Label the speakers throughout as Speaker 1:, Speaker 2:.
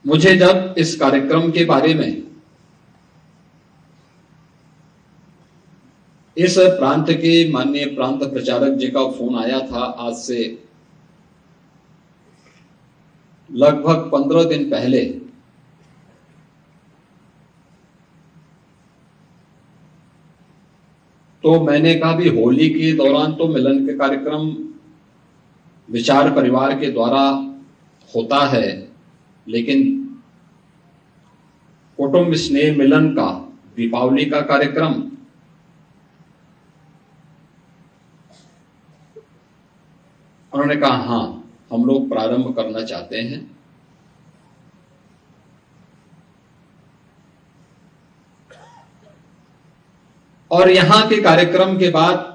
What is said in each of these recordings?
Speaker 1: मुझे जब इस कार्यक्रम के बारे में इस प्रांत के माननीय प्रांत प्रचारक जी का फोन आया था, आज से लगभग 15 दिन पहले, तो मैंने कहा भी होली के दौरान तो मिलन के कार्यक्रम विचार परिवार के द्वारा होता है, लेकिन कुटुंब स्नेह मिलन का दीपावली का कार्यक्रम उन्होंने कहा हाँ, हम लोग प्रारंभ करना चाहते हैं। और यहां के कार्यक्रम के बाद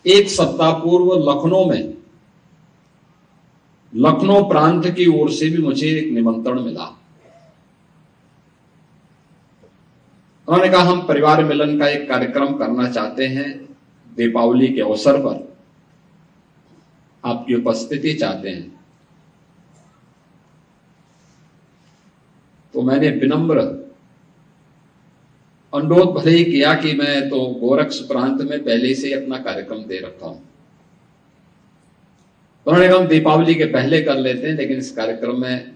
Speaker 1: एक सप्ताह पूर्व लखनऊ प्रांत की ओर से भी मुझे एक निमंत्रण मिला। उन्होंने कहा हम परिवार मिलन का एक कार्यक्रम करना चाहते हैं, दीपावली के अवसर पर आपकी उपस्थिति चाहते हैं। तो मैंने विनम्र अनुरोध भले ही किया कि मैं तो गोरक्ष प्रांत में पहले से ही अपना कार्यक्रम दे रखा हूं। उन्होंने कहा हम दीपावली के पहले कर लेते हैं, लेकिन इस कार्यक्रम में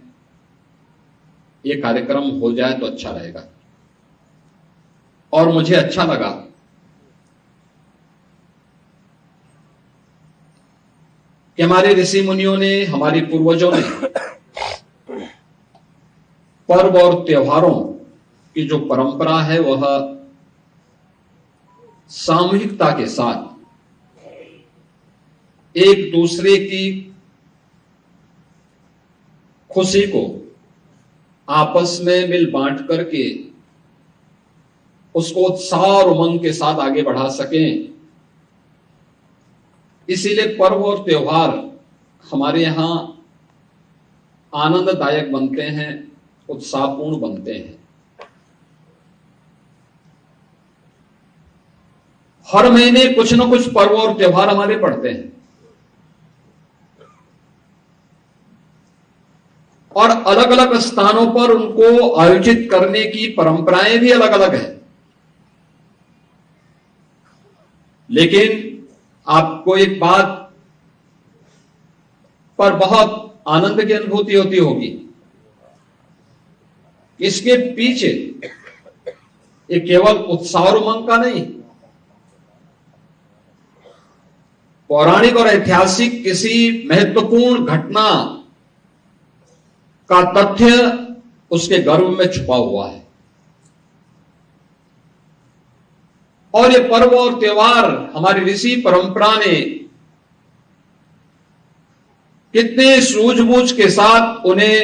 Speaker 1: ये कार्यक्रम हो जाए तो अच्छा रहेगा। और मुझे अच्छा लगा कि हमारे ऋषि मुनियों ने, हमारे पूर्वजों ने पर्व और त्योहारों की जो परंपरा है वह सामूहिकता के साथ एक दूसरे की खुशी को आपस में मिल बांट करके उसको उत्साह और उमंग के साथ आगे बढ़ा सकें। इसीलिए पर्व और त्योहार हमारे यहां आनंददायक बनते हैं, उत्साहपूर्ण बनते हैं। हर महीने कुछ न कुछ पर्व और त्योहार हमारे पड़ते हैं और अलग अलग स्थानों पर उनको आयोजित करने की परंपराएं भी अलग अलग है। लेकिन आपको एक बात पर बहुत आनंद की अनुभूति होती होगी, इसके पीछे ये केवल उत्साह और उमंग का नहीं, पौराणिक और ऐतिहासिक किसी महत्वपूर्ण घटना का तथ्य उसके गर्भ में छुपा हुआ है। और ये पर्व और त्योहार हमारी ऋषि परंपरा ने कितने सूझबूझ के साथ उन्हें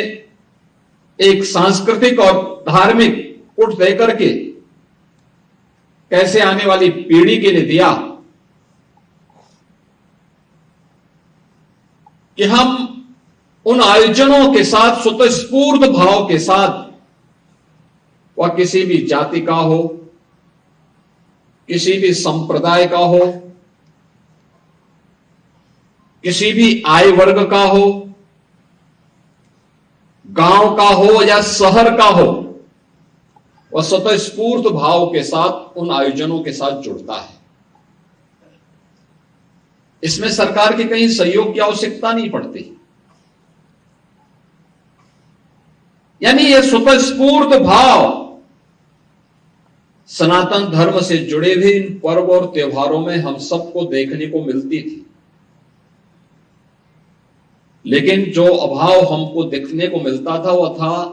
Speaker 1: एक सांस्कृतिक और धार्मिक पुट देकर के कैसे आने वाली पीढ़ी के लिए दिया कि हम उन आयोजनों के साथ स्वतःस्फूर्त भाव के साथ, वह किसी भी जाति का हो, किसी भी संप्रदाय का हो, किसी भी आय वर्ग का हो, गांव का हो या शहर का हो, वह स्वतःस्फूर्त भाव के साथ उन आयोजनों के साथ जुड़ता है। इसमें सरकार के कहीं सहयोग की आवश्यकता नहीं पड़ती। यानी यह स्वतःस्फूर्त भाव सनातन धर्म से जुड़े हुए इन पर्व और त्योहारों में हम सबको देखने को मिलती थी। लेकिन जो अभाव हमको देखने को मिलता था वह था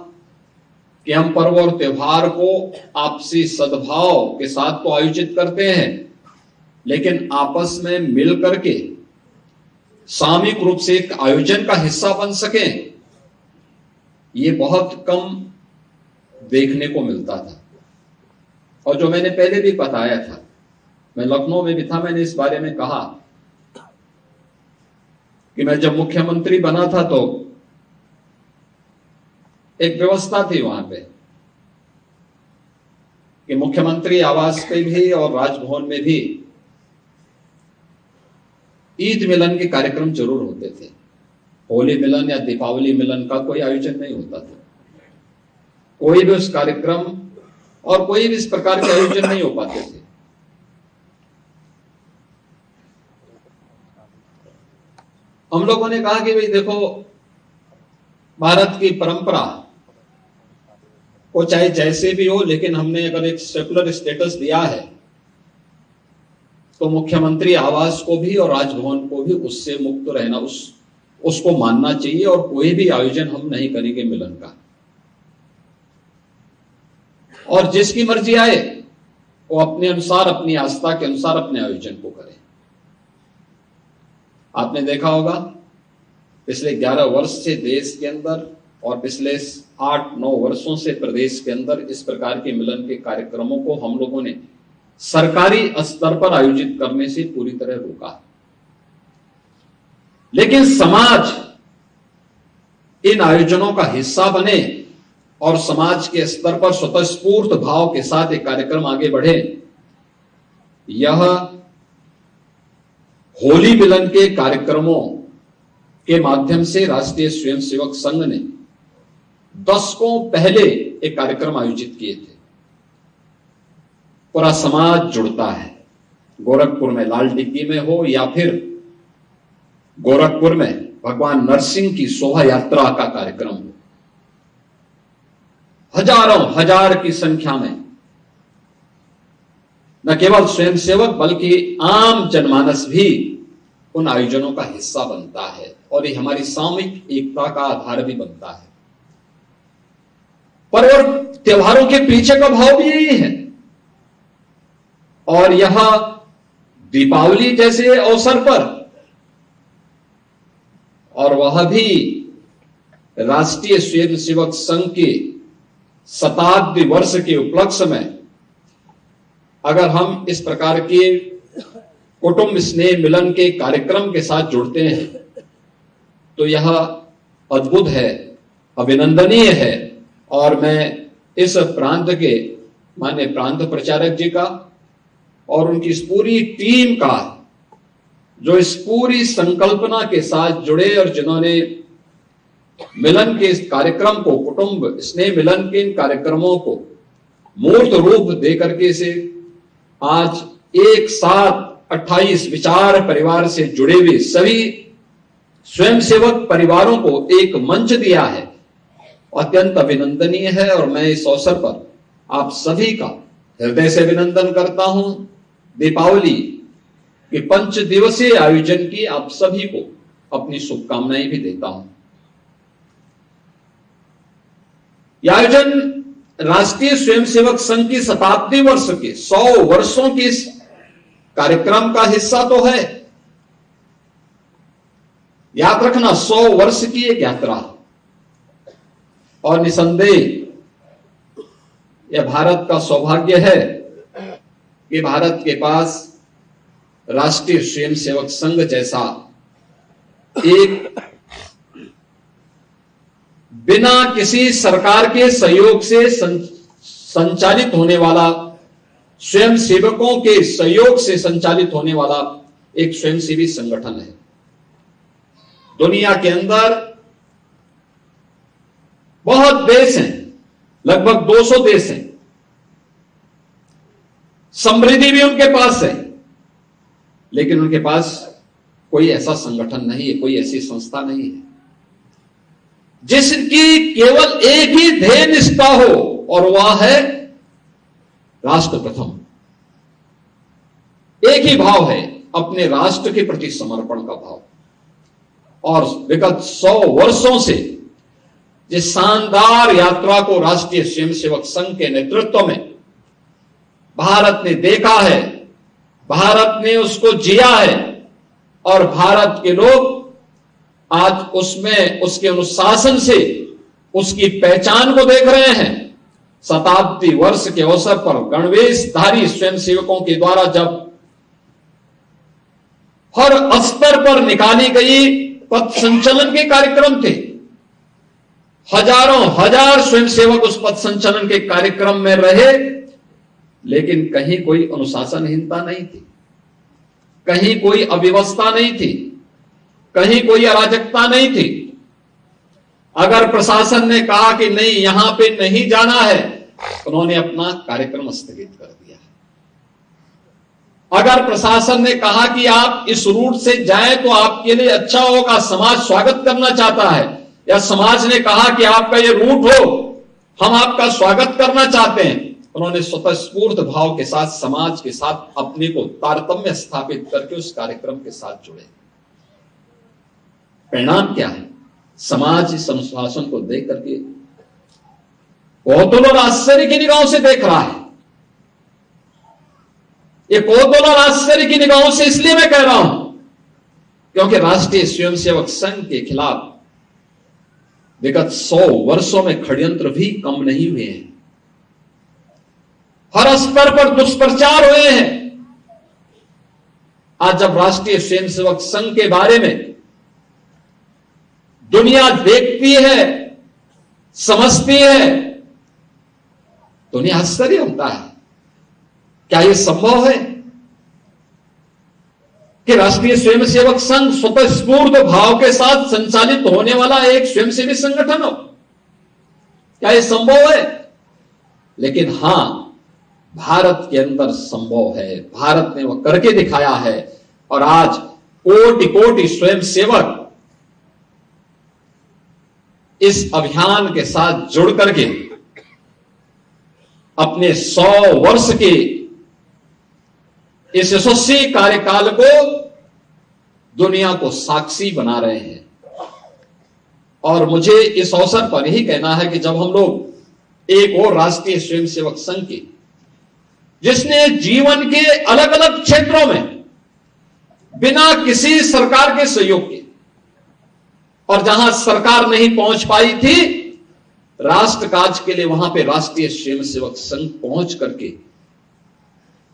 Speaker 1: कि हम पर्व और त्योहार को आपसी सद्भाव के साथ तो आयोजित करते हैं, लेकिन आपस में मिल करके सामूहिक रूप से एक आयोजन का हिस्सा बन सकें, ये बहुत कम देखने को मिलता था। और जो मैंने पहले भी बताया था, मैं लखनऊ में भी था, मैंने इस बारे में कहा कि मैं जब मुख्यमंत्री बना था तो एक व्यवस्था थी वहां पे कि मुख्यमंत्री आवास पे भी और राजभवन में भी ईद मिलन के कार्यक्रम जरूर होते थे। होली मिलन या दीपावली मिलन का कोई आयोजन नहीं होता था। कोई भी उस कार्यक्रम और कोई भी इस प्रकार के आयोजन नहीं हो पाते थे। हम लोगों ने कहा कि भाई देखो, भारत की परंपरा को चाहे जैसे भी हो, लेकिन हमने अगर एक सेकुलर स्टेटस दिया है तो मुख्यमंत्री आवास को भी और राजभवन को भी उससे मुक्त रहना, उसको मानना चाहिए, और कोई भी आयोजन हम नहीं करेंगे मिलन का। और जिसकी मर्जी आए वो अपने अनुसार, अपनी आस्था के अनुसार अपने आयोजन को करे। आपने देखा होगा पिछले 11 वर्ष से देश के अंदर और पिछले 8-9 वर्षों से प्रदेश के अंदर इस प्रकार के मिलन के कार्यक्रमों को हम लोगों ने सरकारी स्तर पर आयोजित करने से पूरी तरह रोका। लेकिन समाज इन आयोजनों का हिस्सा बने और समाज के स्तर पर स्वतःस्फूर्त भाव के साथ एक कार्यक्रम आगे बढ़े। यह होली मिलन के कार्यक्रमों के माध्यम से राष्ट्रीय स्वयंसेवक संघ ने दशकों पहले एक कार्यक्रम आयोजित किए थे। पूरा समाज जुड़ता है, गोरखपुर में लाल टिक्की में हो या फिर गोरखपुर में भगवान नरसिंह की शोभा यात्रा का कार्यक्रम हो, हजारों हजार की संख्या में न केवल स्वयंसेवक बल्कि आम जनमानस भी उन आयोजनों का हिस्सा बनता है, और ये हमारी सामूहिक एकता का आधार भी बनता है। पर्व और त्योहारों के पीछे का भाव भी यही है, और यह दीपावली जैसे अवसर पर, और वह भी राष्ट्रीय स्वयंसेवक संघ के शताब्दी वर्ष के उपलक्ष्य में, अगर हम इस प्रकार के कुटुंब स्नेह मिलन के कार्यक्रम के साथ जुड़ते हैं तो यह अद्भुत है, अभिनंदनीय है। और मैं इस प्रांत के माननीय प्रांत प्रचारक जी का और उनकी इस पूरी टीम का, जो इस पूरी संकल्पना के साथ जुड़े और जिन्होंने मिलन के इस कार्यक्रम को, कुटुंब स्नेह मिलन के इन कार्यक्रमों को मूर्त रूप देकर के इसे आज एक साथ 28 विचार परिवार से जुड़े हुए सभी स्वयंसेवक परिवारों को एक मंच दिया है, अत्यंत अभिनंदनीय है। और मैं इस अवसर पर आप सभी का हृदय से अभिनंदन करता हूं। दीपावली के 5 दिवसीय आयोजन की आप सभी को अपनी शुभकामनाएं भी देता हूं। यह आयोजन राष्ट्रीय स्वयंसेवक संघ की शताब्दी वर्ष के 100 वर्षों की इस कार्यक्रम का हिस्सा तो है। याद रखना, 100 वर्ष की एक यात्रा, और निसंदेह यह भारत का सौभाग्य है कि भारत के पास राष्ट्रीय स्वयंसेवक संघ जैसा एक बिना किसी सरकार के सहयोग से संचालित होने वाला, स्वयंसेवकों के सहयोग से संचालित होने वाला एक स्वयंसेवी संगठन है। दुनिया के अंदर बहुत देश हैं, लगभग 200 देश हैं, समृद्धि भी उनके पास है, लेकिन उनके पास कोई ऐसा संगठन नहीं है, कोई ऐसी संस्था नहीं है जिसकी केवल एक ही ध्येय निष्ठा हो, और वह है राष्ट्र प्रथम। एक ही भाव है, अपने राष्ट्र के प्रति समर्पण का भाव। और विगत 100 वर्षों से जिस शानदार यात्रा को राष्ट्रीय स्वयंसेवक संघ के नेतृत्व में भारत ने देखा है, भारत ने उसको जिया है, और भारत के लोग आज उसमें, उसके अनुशासन से उसकी पहचान को देख रहे हैं। शताब्दी वर्ष के अवसर पर गणवेशधारी स्वयंसेवकों के द्वारा जब हर स्तर पर निकाली गई पथ संचलन के कार्यक्रम थे, हजारों हजार स्वयंसेवक उस पथ संचलन के कार्यक्रम में रहे, लेकिन कहीं कोई अनुशासनहीनता नहीं थी, कहीं कोई अव्यवस्था नहीं थी, कहीं कोई अराजकता नहीं थी। अगर प्रशासन ने कहा कि नहीं यहां पे नहीं जाना है, उन्होंने अपना कार्यक्रम स्थगित कर दिया। अगर प्रशासन ने कहा कि आप इस रूट से जाएं तो आपके लिए अच्छा होगा, समाज स्वागत करना चाहता है, या समाज ने कहा कि आपका ये रूट हो, हम आपका स्वागत करना चाहते हैं, उन्होंने स्वतःस्फूर्त भाव के साथ समाज के साथ अपने को तारतम्य स्थापित करके उस कार्यक्रम के साथ जुड़े। परिणाम क्या है? समाज इस अनुशासन को देख करके कौतूहल और आश्चर्य की निगाहों से देख रहा है। ये कौतूहल और आश्चर्य की निगाहों से इसलिए मैं कह रहा हूं क्योंकि राष्ट्रीय स्वयंसेवक संघ के खिलाफ विगत 100 वर्षों में षड्यंत्र भी कम नहीं हुए हैं। हर स्तर पर दुष्प्रचार हुए हैं। आज जब राष्ट्रीय स्वयंसेवक संघ के बारे में दुनिया देखती है, समझती है, तो उन्हें आश्चर्य होता है, क्या यह संभव है कि राष्ट्रीय स्वयंसेवक संघ स्वतःस्फूर्त भाव के साथ संचालित होने वाला एक स्वयंसेवी संगठन हो? क्या यह संभव है? लेकिन हां, भारत के अंदर संभव है। भारत ने वह करके दिखाया है और आज कोटि कोटि स्वयंसेवक इस अभियान के साथ जुड़ करके अपने 100 वर्ष के इस यशस्वी कार्यकाल को दुनिया को साक्षी बना रहे हैं। और मुझे इस अवसर पर यही कहना है कि जब हम लोग एक और राष्ट्रीय स्वयंसेवक संघ की, जिसने जीवन के अलग अलग क्षेत्रों में बिना किसी सरकार के सहयोग के, और जहां सरकार नहीं पहुंच पाई थी, राष्ट्र काज के लिए वहां पे राष्ट्रीय स्वयंसेवक संघ पहुंच करके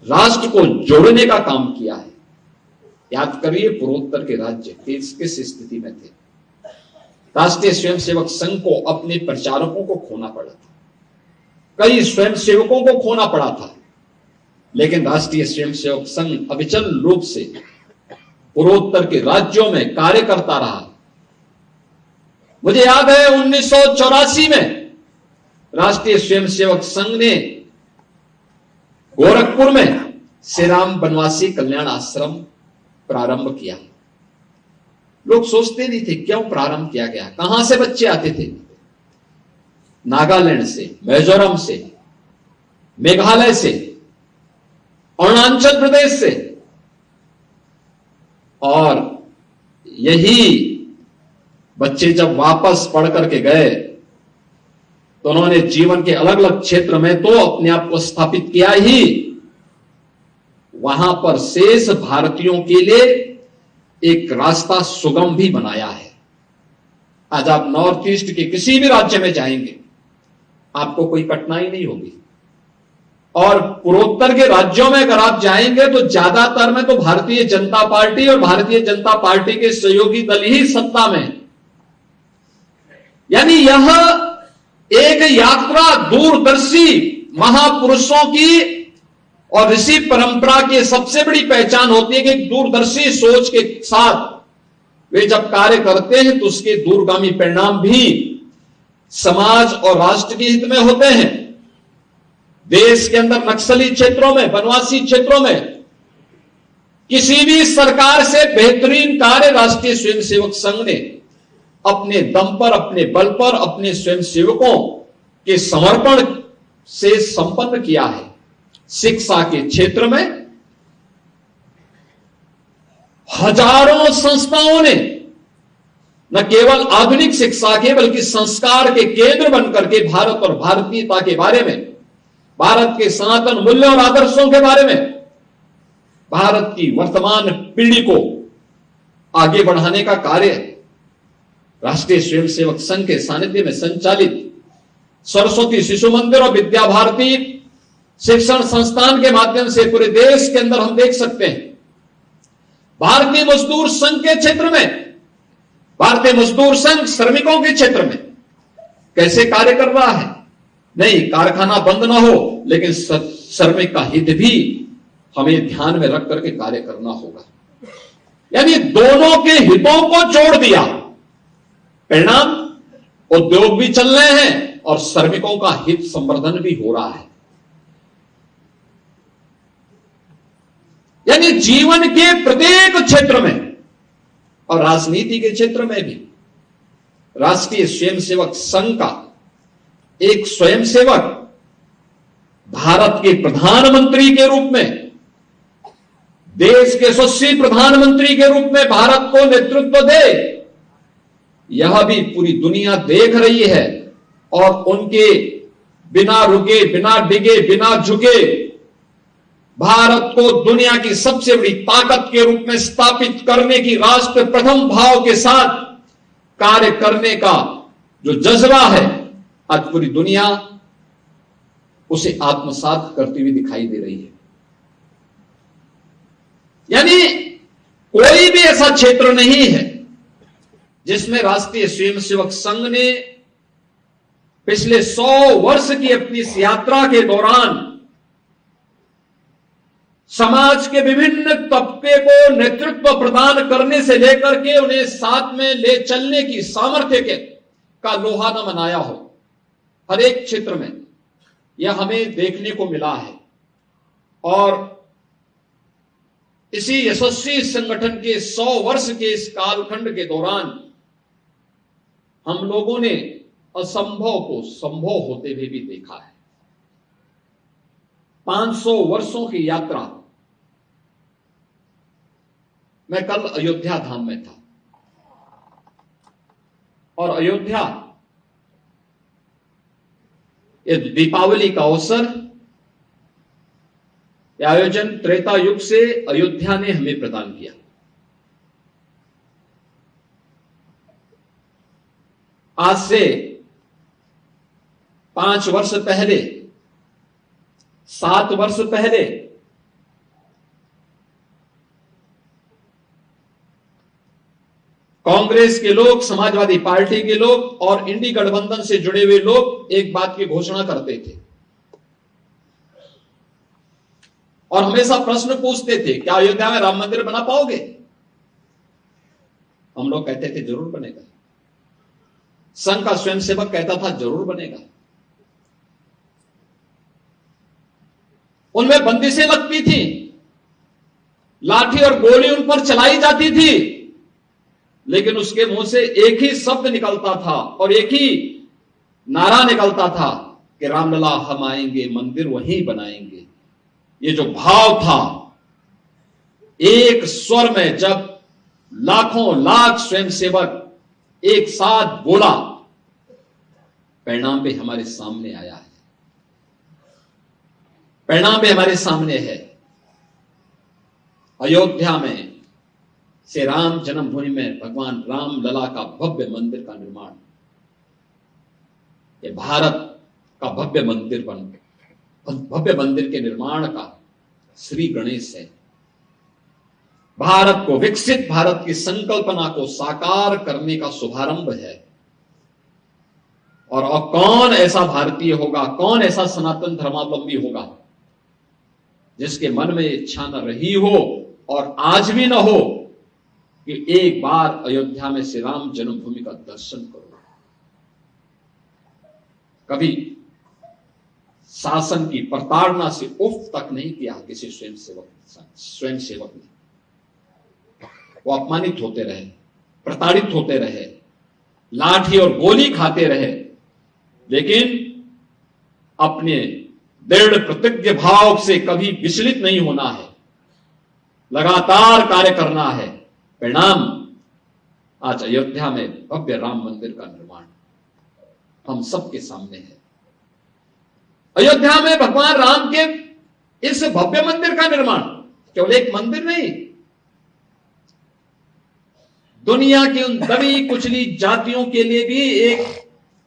Speaker 1: राष्ट्र को जोड़ने का काम किया है। याद करिए पूर्वोत्तर के राज्य किस स्थिति में थे। राष्ट्रीय स्वयंसेवक संघ को अपने प्रचारकों को खोना पड़ा था, कई स्वयंसेवकों को खोना पड़ा था, लेकिन राष्ट्रीय स्वयंसेवक संघ अविचल रूप से पूर्वोत्तर के राज्यों में कार्य करता रहा। मुझे याद है 1984 में राष्ट्रीय स्वयंसेवक संघ ने गोरखपुर में श्री राम बनवासी कल्याण आश्रम प्रारंभ किया। लोग सोचते नहीं थे क्यों प्रारंभ किया गया। कहां से बच्चे आते थे? नागालैंड से, मिजोरम से, मेघालय से, अरुणाचल प्रदेश से, और यही बच्चे जब वापस पढ़ करके गए तो उन्होंने जीवन के अलग अलग क्षेत्र में तो अपने आप को स्थापित किया ही, वहां पर शेष भारतीयों के लिए एक रास्ता सुगम भी बनाया है। आज आप नॉर्थ ईस्ट के किसी भी राज्य में जाएंगे, आपको कोई कठिनाई नहीं होगी। और पूर्वोत्तर के राज्यों में अगर आप जाएंगे तो ज्यादातर में तो भारतीय जनता पार्टी और भारतीय जनता पार्टी के सहयोगी दल ही सत्ता में। यानी यह एक यात्रा दूरदर्शी महापुरुषों की और ऋषि परंपरा की सबसे बड़ी पहचान होती है कि दूरदर्शी सोच के साथ वे जब कार्य करते हैं तो उसके दूरगामी परिणाम भी समाज और राष्ट्र के हित में होते हैं। देश के अंदर नक्सली क्षेत्रों में, वनवासी क्षेत्रों में किसी भी सरकार से बेहतरीन कार्य राष्ट्रीय स्वयंसेवक संघ ने अपने दम पर, अपने बल पर, अपने स्वयंसेवकों के समर्पण से संपन्न किया है। शिक्षा के क्षेत्र में हजारों संस्थाओं ने न केवल आधुनिक शिक्षा के बल्कि संस्कार के केंद्र बनकर के भारत और भारतीयता के बारे में, भारत के सनातन मूल्यों और आदर्शों के बारे में, भारत की वर्तमान पीढ़ी को आगे बढ़ाने का कार्य राष्ट्रीय स्वयंसेवक संघ के सानिध्य में संचालित सरस्वती शिशु मंदिर और विद्या भारती शिक्षण संस्थान के माध्यम से पूरे देश के अंदर हम देख सकते हैं। भारतीय मजदूर संघ के क्षेत्र में, भारतीय मजदूर संघ श्रमिकों के क्षेत्र में कैसे कार्य कर रहा है। नहीं, कारखाना बंद ना हो, लेकिन श्रमिक का हित भी हमें ध्यान में रख करके कार्य करना होगा। यानी दोनों के हितों को जोड़ दिया। परिणाम उद्योग भी चल रहे हैं और श्रमिकों का हित संवर्धन भी हो रहा है। यानी जीवन के प्रत्येक क्षेत्र में और राजनीति के क्षेत्र में भी राष्ट्रीय स्वयंसेवक संघ का एक स्वयंसेवक भारत के प्रधानमंत्री के रूप में, देश के यशस्वी प्रधानमंत्री के रूप में भारत को नेतृत्व दे, यह भी पूरी दुनिया देख रही है। और उनके बिना रुके, बिना डिगे, बिना झुके भारत को दुनिया की सबसे बड़ी ताकत के रूप में स्थापित करने की राष्ट्र प्रथम भाव के साथ कार्य करने का जो जज्बा है, आज पूरी दुनिया उसे आत्मसात करती हुई दिखाई दे रही है। यानी कोई भी ऐसा क्षेत्र नहीं है जिसमें राष्ट्रीय स्वयंसेवक संघ ने पिछले 100 वर्ष की अपनी इस यात्रा के दौरान समाज के विभिन्न तबके को नेतृत्व प्रदान करने से लेकर के उन्हें साथ में ले चलने की सामर्थ्य का लोहा न मनाया हो। हर एक क्षेत्र में यह हमें देखने को मिला है। और इसी यशस्वी संगठन के 100 वर्ष के इस कालखंड के दौरान हम लोगों ने असंभव को संभव होते हुए भी देखा है। 500 वर्षों की यात्रा। मैं कल अयोध्या धाम में था और अयोध्या ये दीपावली का अवसर, यह आयोजन त्रेता युग से अयोध्या ने हमें प्रदान किया। आज से 5 वर्ष पहले, 7 वर्ष पहले कांग्रेस के लोग, समाजवादी पार्टी के लोग और इंडी गठबंधन से जुड़े हुए लोग एक बात की घोषणा करते थे और हमेशा प्रश्न पूछते थे, क्या अयोध्या में राम मंदिर बना पाओगे? हम लोग कहते थे जरूर बनेगा। संघ का स्वयंसेवक कहता था जरूर बनेगा। उनमें बंदिशें लगती थी, लाठी और गोली उन पर चलाई जाती थी, लेकिन उसके मुंह से एक ही शब्द निकलता था और एक ही नारा निकलता था कि रामलला हम आएंगे, मंदिर वहीं बनाएंगे। ये जो भाव था, एक स्वर में जब लाखों लाख स्वयंसेवक एक साथ बोला, परिणाम भी हमारे सामने आया है। परिणाम भी हमारे सामने है। अयोध्या में श्री राम जन्मभूमि में भगवान राम लला का भव्य मंदिर का निर्माण, ये भारत का भव्य मंदिर के निर्माण का श्री गणेश है। भारत को, विकसित भारत की संकल्पना को साकार करने का शुभारंभ है। और कौन ऐसा भारतीय होगा, कौन ऐसा सनातन धर्मावलंबी होगा जिसके मन में इच्छा न रही हो और आज भी न हो कि एक बार अयोध्या में श्री राम जन्मभूमि का दर्शन करो। कभी शासन की प्रताड़ना से उफ तक नहीं किया किसी स्वयंसेवक ने। वो अपमानित होते रहे, प्रताड़ित होते रहे, लाठी और गोली खाते रहे, लेकिन अपने दृढ़ प्रतिज्ञ भाव से कभी विचलित नहीं होना है, लगातार कार्य करना है। परिणाम आज अयोध्या में भव्य राम मंदिर का निर्माण हम सबके सामने है। अयोध्या में भगवान राम के इस भव्य मंदिर का निर्माण केवल एक मंदिर नहीं, दुनिया की उन दबी कुचली जातियों के लिए भी एक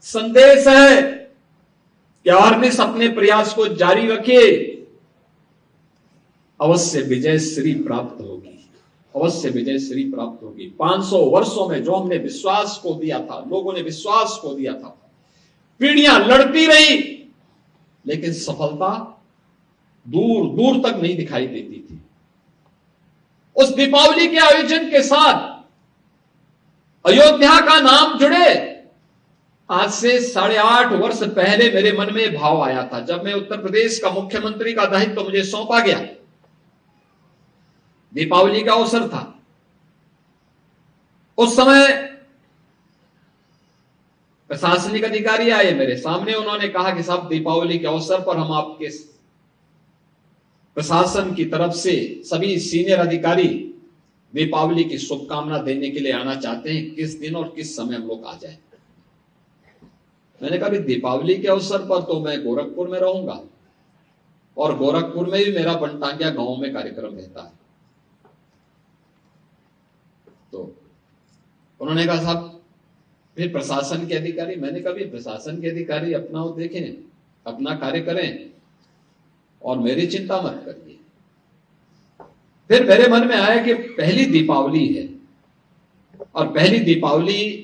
Speaker 1: संदेश है कि आर्निस अपने प्रयास को जारी रखे, अवश्य विजय श्री प्राप्त होगी, अवश्य विजय श्री प्राप्त होगी। 500 वर्षों में जो हमने विश्वास को दिया था, लोगों ने विश्वास को दिया था, पीढ़ियां लड़ती रही, लेकिन सफलता दूर दूर तक नहीं दिखाई देती थी। उस दीपावली के आयोजन के साथ अयोध्या का नाम जुड़े, आज से 8.5 वर्ष पहले मेरे मन में भाव आया था, जब मैं उत्तर प्रदेश का मुख्यमंत्री का दायित्व तो मुझे सौंपा गया। दीपावली का अवसर था। उस समय प्रशासनिक अधिकारी आए मेरे सामने, उन्होंने कहा कि साहब, दीपावली के अवसर पर हम आपके प्रशासन की तरफ से सभी सीनियर अधिकारी दीपावली की शुभकामना देने के लिए आना चाहते हैं, किस दिन और किस समय हम लोग आ जाएं। मैंने कहा, दीपावली के अवसर पर तो मैं गोरखपुर में रहूंगा, और गोरखपुर में भी मेरा बनटांगिया गांव में कार्यक्रम रहता है। तो उन्होंने कहा, साहब फिर प्रशासन के अधिकारी। मैंने कहा, प्रशासन के अधिकारी अपना वो देखें, अपना कार्य करें और मेरी चिंता मत करिए। फिर मेरे मन में आया कि पहली दीपावली है, और पहली दीपावली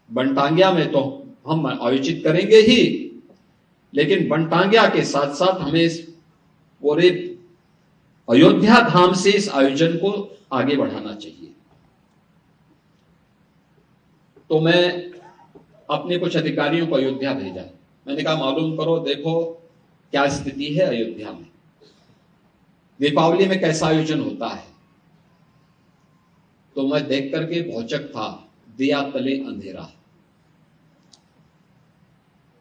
Speaker 1: बनटांगिया में तो हम आयोजित करेंगे ही, लेकिन बनटांगिया के साथ साथ हमें इस पूरे अयोध्या धाम से इस आयोजन को आगे बढ़ाना चाहिए। तो मैं अपने कुछ अधिकारियों को अयोध्या भेजा। मैंने कहा, मालूम करो, देखो क्या स्थिति है अयोध्या में, दीपावली में कैसा आयोजन होता है। तो मैं देख करके भौचक था, दिया तले अंधेरा।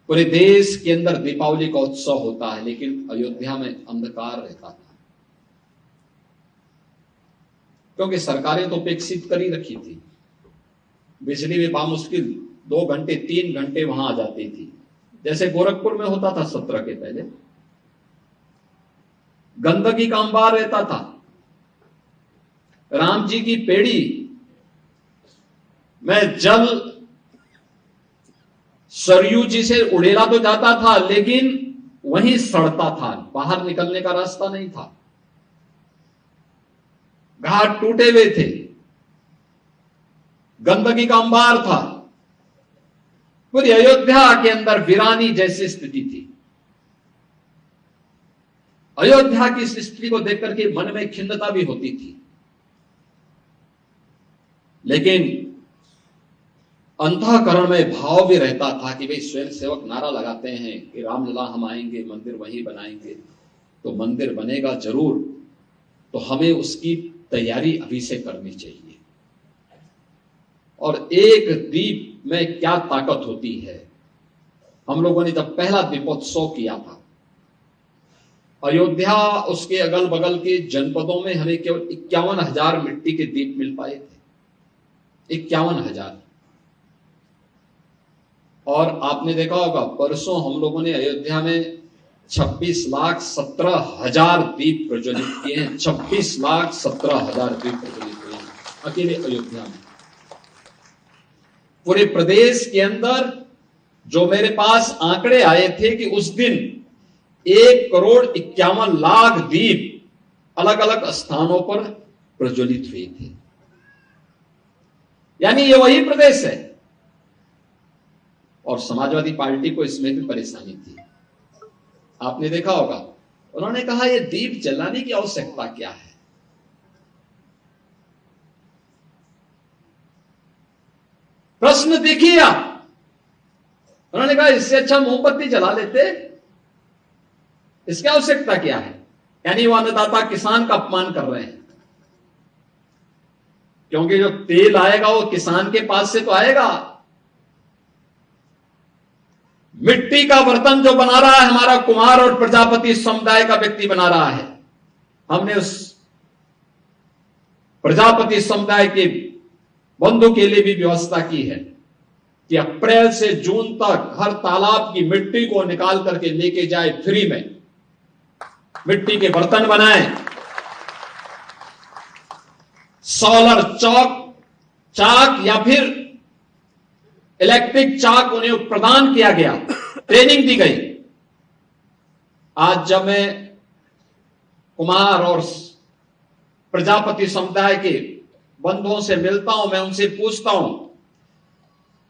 Speaker 1: पूरे देश के अंदर दीपावली का उत्सव होता है, लेकिन अयोध्या में अंधकार रहता था, क्योंकि सरकारें तो विकसित कर ही रखी थी। बिजली भी बामुश्किल 2 घंटे 3 घंटे वहां आ जाती थी, जैसे गोरखपुर में होता था 17 के पहले। गंदगी का अंबार रहता था। राम जी की पेड़ी में जल सरयू जी से उड़ेला तो जाता था, लेकिन वहीं सड़ता था, बाहर निकलने का रास्ता नहीं था। घाट टूटे हुए थे, गंदगी का अंबार था। पूरी अयोध्या के अंदर वीरानी जैसी स्थिति थी। अयोध्या की इस स्थिति को देख करके मन में खिन्नता भी होती थी, लेकिन अंतःकरण में भाव भी रहता था कि भाई स्वयं सेवक नारा लगाते हैं कि रामलला हम आएंगे, मंदिर वहीं बनाएंगे, तो मंदिर बनेगा जरूर, तो हमें उसकी तैयारी अभी से करनी चाहिए। और एक दीप में क्या ताकत होती है। हम लोगों ने जब पहला दीपोत्सव किया था अयोध्या, उसके अगल बगल के जनपदों में हमें केवल 51,000 मिट्टी के दीप मिल पाए थे, 51,000। और आपने देखा होगा, परसों हम लोगों ने अयोध्या में 26,17,000 दीप प्रज्वलित किए हैं। 26,17,000 दीप प्रज्वलित किए हैं अकेले अयोध्या में। पूरे प्रदेश के अंदर जो मेरे पास आंकड़े आए थे कि उस दिन 1,51,00,000 दीप अलग अलग स्थानों पर प्रज्वलित हुए थे। यानी ये वही प्रदेश है। और समाजवादी पार्टी को इसमें भी परेशानी थी। आपने देखा होगा, उन्होंने कहा ये दीप जलाने की आवश्यकता क्या है। प्रश्न देखिए आप, उन्होंने कहा इससे अच्छा मोमबत्ती जला लेते, इसकी आवश्यकता क्या है। यानी वो अन्नदाता किसान का अपमान कर रहे हैं, क्योंकि जो तेल आएगा वो किसान के पास से तो आएगा। मिट्टी का बर्तन जो बना रहा है हमारा कुम्हार और प्रजापति समुदाय का व्यक्ति बना रहा है। हमने उस प्रजापति समुदाय के बंधु के लिए भी व्यवस्था की है कि अप्रैल से जून तक हर तालाब की मिट्टी को निकाल करके लेके जाए, फ्री में मिट्टी के बर्तन बनाए। सोलर चाक या फिर इलेक्ट्रिक चाक उन्हें प्रदान किया गया, ट्रेनिंग दी गई। आज जब मैं कुम्हार और प्रजापति समुदाय के बंधुओं से मिलता हूं, मैं उनसे पूछता हूं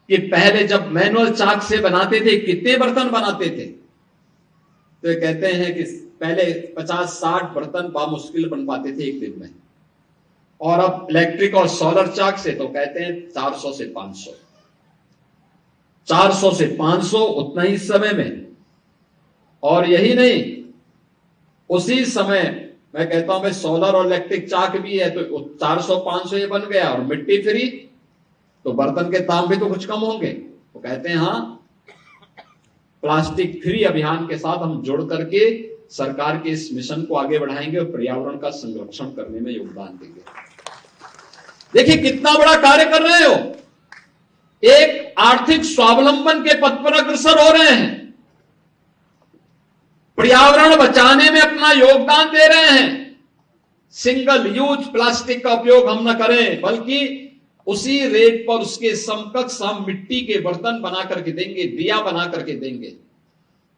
Speaker 1: कि पहले जब मैनुअल चाक से बनाते थे कितने बर्तन बनाते थे, तो ये कहते हैं कि पहले 50-60 बर्तन बामुश्किल बन पाते थे एक दिन में, और अब इलेक्ट्रिक और सोलर चाक से तो कहते हैं 400 से 500। 400 से 500 उतना ही समय में। और यही नहीं, उसी समय मैं कहता हूं भाई सोलर और इलेक्ट्रिक चाक भी है तो 400-500 ये बन गया, और मिट्टी फ्री, तो बर्तन के दाम भी तो कुछ कम होंगे। वो कहते हैं हाँ, प्लास्टिक फ्री अभियान के साथ हम जुड़ करके सरकार के इस मिशन को आगे बढ़ाएंगे और पर्यावरण का संरक्षण करने में योगदान देंगे। देखिए कितना बड़ा कार्य कर रहे हो, एक आर्थिक स्वावलंबन के पथ पर अग्रसर हो रहे हैं, पर्यावरण बचाने में अपना योगदान दे रहे हैं। सिंगल यूज प्लास्टिक का उपयोग हम न करें, बल्कि उसी रेट पर उसके समकक्ष हम मिट्टी के बर्तन बना करके देंगे, दिया बना करके देंगे,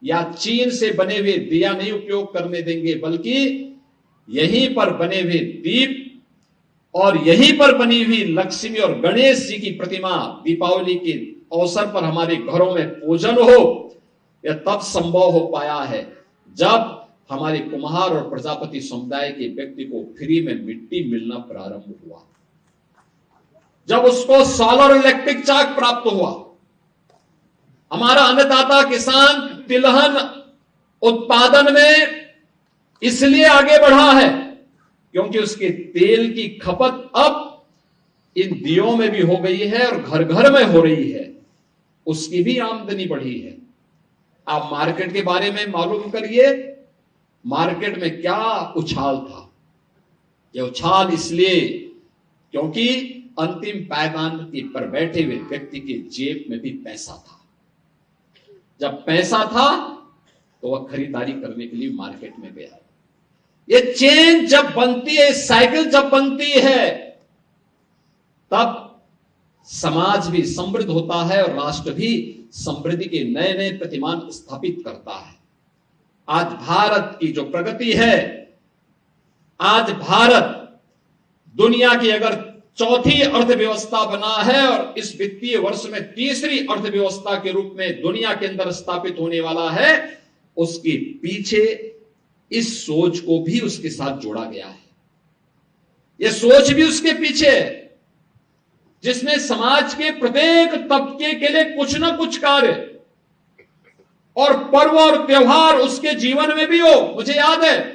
Speaker 1: या चीन से बने हुए दिया नहीं उपयोग करने देंगे, बल्कि यहीं पर बने हुए दीप और यहीं पर बनी हुई लक्ष्मी और गणेश जी की प्रतिमा दीपावली के अवसर पर हमारे घरों में पूजन हो। यह तब संभव हो पाया है जब हमारे कुम्हार और प्रजापति समुदाय के व्यक्ति को फ्री में मिट्टी मिलना प्रारंभ हुआ, जब उसको सोलर इलेक्ट्रिक चाक प्राप्त हुआ। हमारा अन्नदाता किसान तिलहन उत्पादन में इसलिए आगे बढ़ा है क्योंकि उसके तेल की खपत अब इन दियों में भी हो गई है और घर घर में हो रही है, उसकी भी आमदनी बढ़ी है। आप मार्केट के बारे में मालूम करिए, मार्केट में क्या उछाल था। यह उछाल इसलिए क्योंकि अंतिम पायदान पर बैठे हुए व्यक्ति के जेब में भी पैसा था। जब पैसा था तो वह खरीदारी करने के लिए मार्केट में गया। ये चेन जब बनती है, साइकिल जब बनती है, तब समाज भी समृद्ध होता है और राष्ट्र भी समृद्धि के नए नए प्रतिमान स्थापित करता है। आज भारत की जो प्रगति है, आज भारत दुनिया की अगर चौथी अर्थव्यवस्था बना है और इस वित्तीय वर्ष में तीसरी अर्थव्यवस्था के रूप में दुनिया के अंदर स्थापित होने वाला है, उसके पीछे इस सोच को भी उसके साथ जोड़ा गया है। यह सोच भी उसके पीछे है जिसमें समाज के प्रत्येक तबके के लिए कुछ ना कुछ कार्य और पर्व और त्योहार उसके जीवन में भी हो। मुझे याद है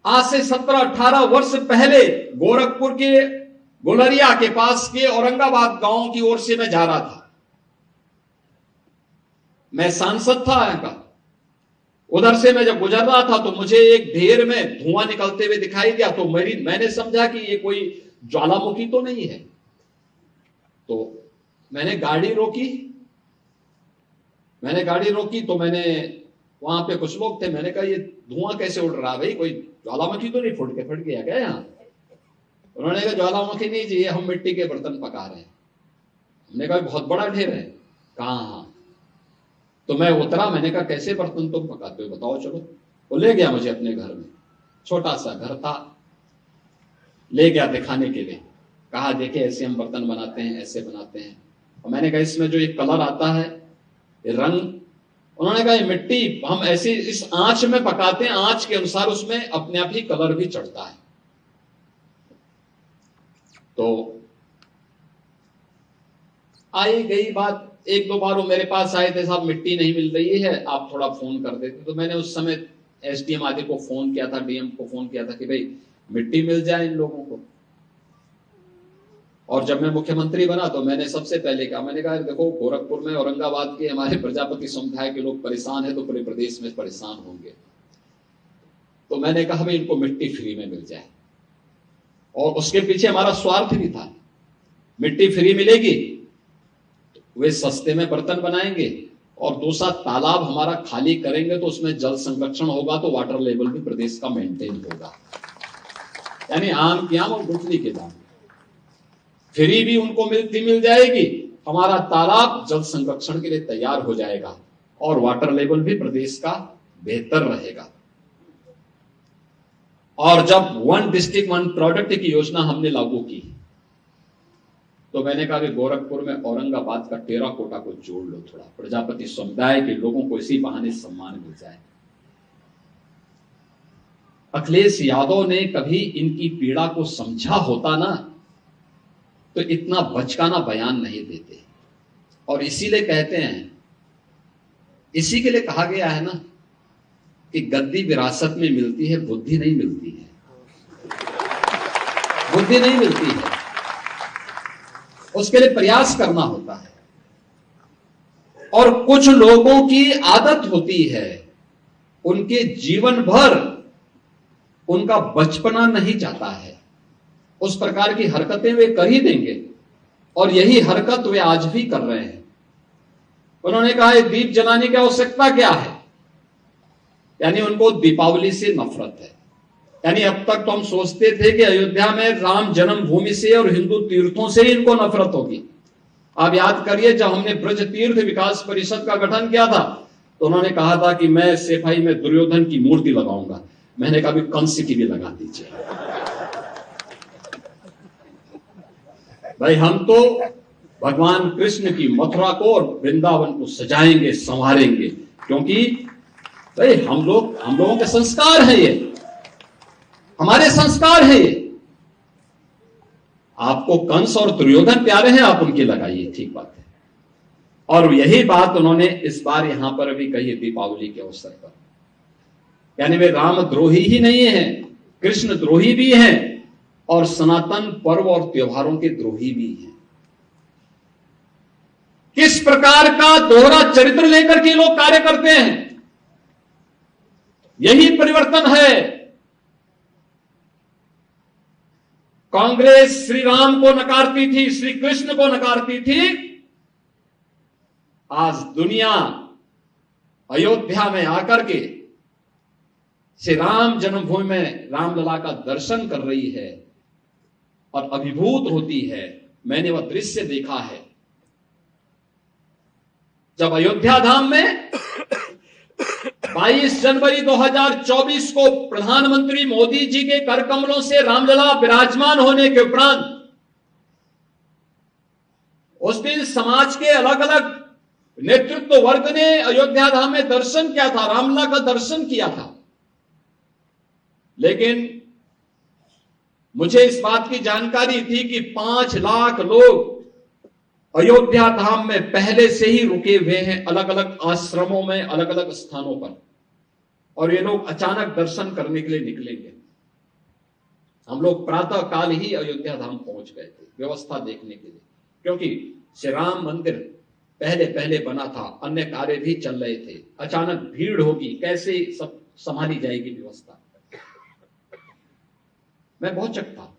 Speaker 1: आज से 17-18 वर्ष पहले गोरखपुर के गुलरिया के पास के औरंगाबाद गांव की ओर से मैं जा रहा था। मैं सांसद था यहाँ का। उधर से मैं जब गुजर रहा था तो मुझे एक ढेर में धुआं निकलते हुए दिखाई दिया, तो मैंने समझा कि ये कोई ज्वालामुखी तो नहीं है। तो मैंने गाड़ी रोकी तो मैंने वहां पे कुछ लोग थे, मैंने कहा ये धुआं कैसे उड़ रहा है भाई, कोई ज्वालामुखी तो नहीं फट गया क्या यहाँ? उन्होंने कहा ज्वालामुखी नहीं जी, हम मिट्टी के बर्तन पका रहे हैं। हमने कहा बहुत बड़ा ढेर है। कहाँ? तो मैं उतरा, मैंने कहा कैसे बर्तन तुम पकाते हो बताओ चलो। वो ले गया मुझे अपने घर में, छोटा सा घर था, ले गया दिखाने के लिए, कहा देखे ऐसे हम बर्तन बनाते हैं, ऐसे बनाते हैं। और मैंने कहा इसमें जो एक कलर आता है, ये रंग, उन्होंने कहा ये मिट्टी हम ऐसी इस आंच में पकाते हैं, आंच के अनुसार उसमें अपने आप ही कलर भी चढ़ता है। तो आई गई बात, एक दो बार वो मेरे पास आए थे, साहब मिट्टी नहीं मिल रही है, आप थोड़ा फोन कर देते। तो मैंने उस समय एसडीएम आदि को फोन किया था, डीएम को फोन किया था कि भाई मिट्टी मिल जाए इन लोगों को। और जब मैं मुख्यमंत्री बना तो मैंने सबसे पहले कहा, मैंने कहा देखो गोरखपुर में औरंगाबाद के हमारे प्रजापति समुदाय के लोग परेशान है तो पूरे प्रदेश में परेशान होंगे। तो मैंने कहा भाई इनको मिट्टी फ्री में मिल जाए, और उसके पीछे हमारा स्वार्थ भी था। मिट्टी फ्री मिलेगी, वे सस्ते में बर्तन बनाएंगे, और दूसरा तालाब हमारा खाली करेंगे तो उसमें जल संरक्षण होगा, तो वाटर लेवल भी प्रदेश का मेंटेन होगा। यानी आम की आम और गुठली के दाम, फ्री भी उनको मिल जाएगी, हमारा तालाब जल संरक्षण के लिए तैयार हो जाएगा, और वाटर लेवल भी प्रदेश का बेहतर रहेगा। और जब 1 डिस्ट्रिक्ट 1 प्रोडक्ट की योजना हमने लागू की, तो मैंने कहा कि गोरखपुर में औरंगाबाद का टेराकोटा को जोड़ लो, थोड़ा प्रजापति समुदाय के लोगों को इसी बहाने सम्मान मिल जाए। अखिलेश यादव ने कभी इनकी पीड़ा को समझा होता ना, तो इतना बचकाना बयान नहीं देते। और इसीलिए कहते हैं, इसी के लिए कहा गया है ना कि गद्दी विरासत में मिलती है, बुद्धि नहीं मिलती है, बुद्धि नहीं मिलती है, उसके लिए प्रयास करना होता है। और कुछ लोगों की आदत होती है, उनके जीवन भर उनका बचपना नहीं जाता है, उस प्रकार की हरकतें वे कर ही देंगे, और यही हरकत वे आज भी कर रहे हैं। उन्होंने कहा दीप जलाने की आवश्यकता क्या है, यानी उनको दीपावली से नफरत है। यानी अब तक तो हम सोचते थे कि अयोध्या में राम जन्मभूमि से और हिंदू तीर्थों से ही इनको नफरत होगी। आप याद करिए, जब हमने ब्रज तीर्थ विकास परिषद का गठन किया था तो उन्होंने कहा था कि मैं सेफाई में दुर्योधन की मूर्ति लगाऊंगा। मैंने कहा कंस की भी लगा दीजिए। भाई हम तो भगवान कृष्ण की मथुरा को और वृंदावन को सजाएंगे, संवारेंगे, क्योंकि भाई हम लोगों के संस्कार है, ये हमारे संस्कार है। ये आपको कंस और दुर्योधन प्यारे हैं, आप उनकी लगाइए, ठीक बात है। और यही बात उन्होंने इस बार यहां पर भी कही है दीपावली के अवसर पर। यानी वे राम द्रोही ही नहीं है, कृष्ण द्रोही भी हैं और सनातन पर्व और त्योहारों के द्रोही भी हैं। किस प्रकार का दोहरा चरित्र लेकर के लोग कार्य करते हैं, यही परिवर्तन है। कांग्रेस श्री राम को नकारती थी, श्री कृष्ण को नकारती थी, आज दुनिया अयोध्या में आकर के श्री राम जन्मभूमि में रामलला का दर्शन कर रही है और अभिभूत होती है। मैंने वह दृश्य देखा है जब अयोध्या धाम में 22 जनवरी 2024 को प्रधानमंत्री मोदी जी के कर कमलों से रामलला विराजमान होने के उपरांत उस दिन समाज के अलग अलग नेतृत्व वर्ग ने अयोध्या धाम में दर्शन किया था, रामलला का दर्शन किया था। लेकिन मुझे इस बात की जानकारी थी कि 5 लाख लोग अयोध्या धाम में पहले से ही रुके हुए हैं, अलग अलग आश्रमों में, अलग अलग स्थानों पर, और ये लोग अचानक दर्शन करने के लिए निकलेंगे। हम लोग प्रातः काल ही अयोध्या धाम पहुंच गए थे व्यवस्था देखने के लिए, क्योंकि श्री राम मंदिर पहले पहले बना था, अन्य कार्य भी चल रहे थे। अचानक भीड़ होगी, कैसे सब संभाली जाएगी व्यवस्था। मैं बहुत चकता,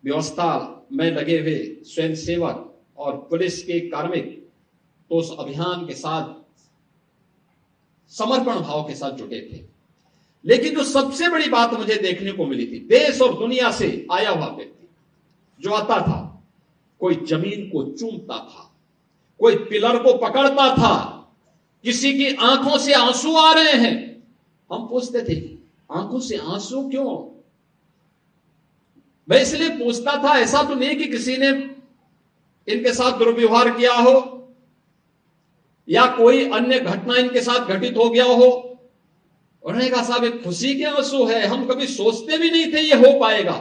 Speaker 1: व्यवस्था में लगे हुए स्वयंसेवक और पुलिस के कार्मिक तो उस अभियान के साथ समर्पण भाव के साथ जुटे थे। लेकिन जो सबसे बड़ी बात मुझे देखने को मिली थी, देश और दुनिया से आया हुआ व्यक्ति जो आता था, कोई जमीन को चूमता था, कोई पिलर को पकड़ता था, किसी की आंखों से आंसू आ रहे हैं। हम पूछते थे आंखों से आंसू क्यों? मैं इसलिए पूछता था, ऐसा तो नहीं कि किसी ने इनके साथ दुर्व्यवहार किया हो या कोई अन्य घटना इनके साथ घटित हो गया हो। उन्होंने कहा साहब एक खुशी के आंसू है, हम कभी सोचते भी नहीं थे ये हो पाएगा,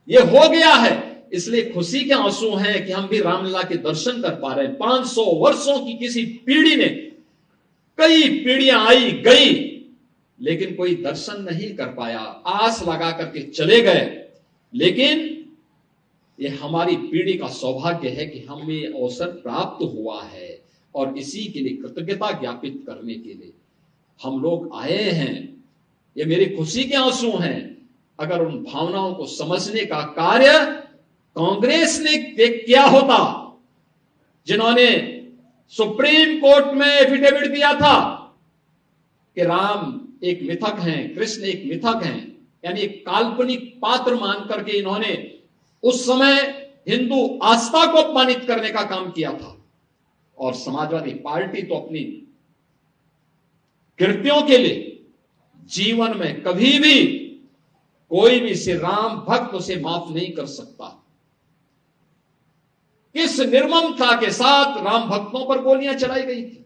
Speaker 1: ये हो गया है, इसलिए खुशी के आंसू हैं कि हम भी रामलला के दर्शन कर पा रहे हैं। 500 वर्षों की किसी पीढ़ी ने, कई पीढ़ियां आई गई, लेकिन कोई दर्शन नहीं कर पाया, आस लगा करके चले गए। लेकिन ये हमारी पीढ़ी का सौभाग्य है कि हमें ये अवसर प्राप्त हुआ है और इसी के लिए कृतज्ञता ज्ञापित करने के लिए हम लोग आए हैं। ये मेरी खुशी के आंसू हैं। अगर उन भावनाओं को समझने का कार्य कांग्रेस ने किया होता, जिन्होंने सुप्रीम कोर्ट में एफिडेविट दिया था कि राम एक मिथक हैं, कृष्ण एक मिथक हैं, यानी एक काल्पनिक पात्र मान करके इन्होंने उस समय हिंदू आस्था को अपमानित करने का काम किया था। और समाजवादी पार्टी तो अपनी कृत्यों के लिए जीवन में कभी भी कोई भी श्री राम भक्त उसे माफ नहीं कर सकता। किस निर्ममता के साथ राम भक्तों पर गोलियां चलाई गई थी।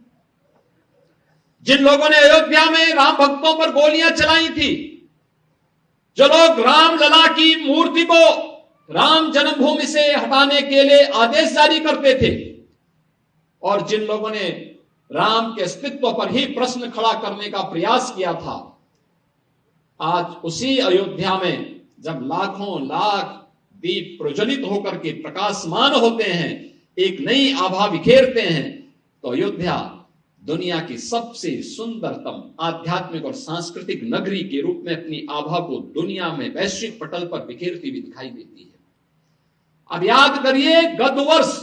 Speaker 1: जिन लोगों ने अयोध्या में राम भक्तों पर गोलियां चलाई थी, जो लोग रामलला की मूर्ति को राम जन्मभूमि से हटाने के लिए आदेश जारी करते थे, और जिन लोगों ने राम के अस्तित्व पर ही प्रश्न खड़ा करने का प्रयास किया था, आज उसी अयोध्या में जब लाखों लाख दीप प्रज्वलित होकर के प्रकाशमान होते हैं, एक नई आभा बिखेरते हैं, तो अयोध्या दुनिया की सबसे सुंदरतम आध्यात्मिक और सांस्कृतिक नगरी के रूप में अपनी आभा को दुनिया में वैश्विक पटल पर बिखेरती हुई दिखाई देती है। अब याद करिए, गत वर्ष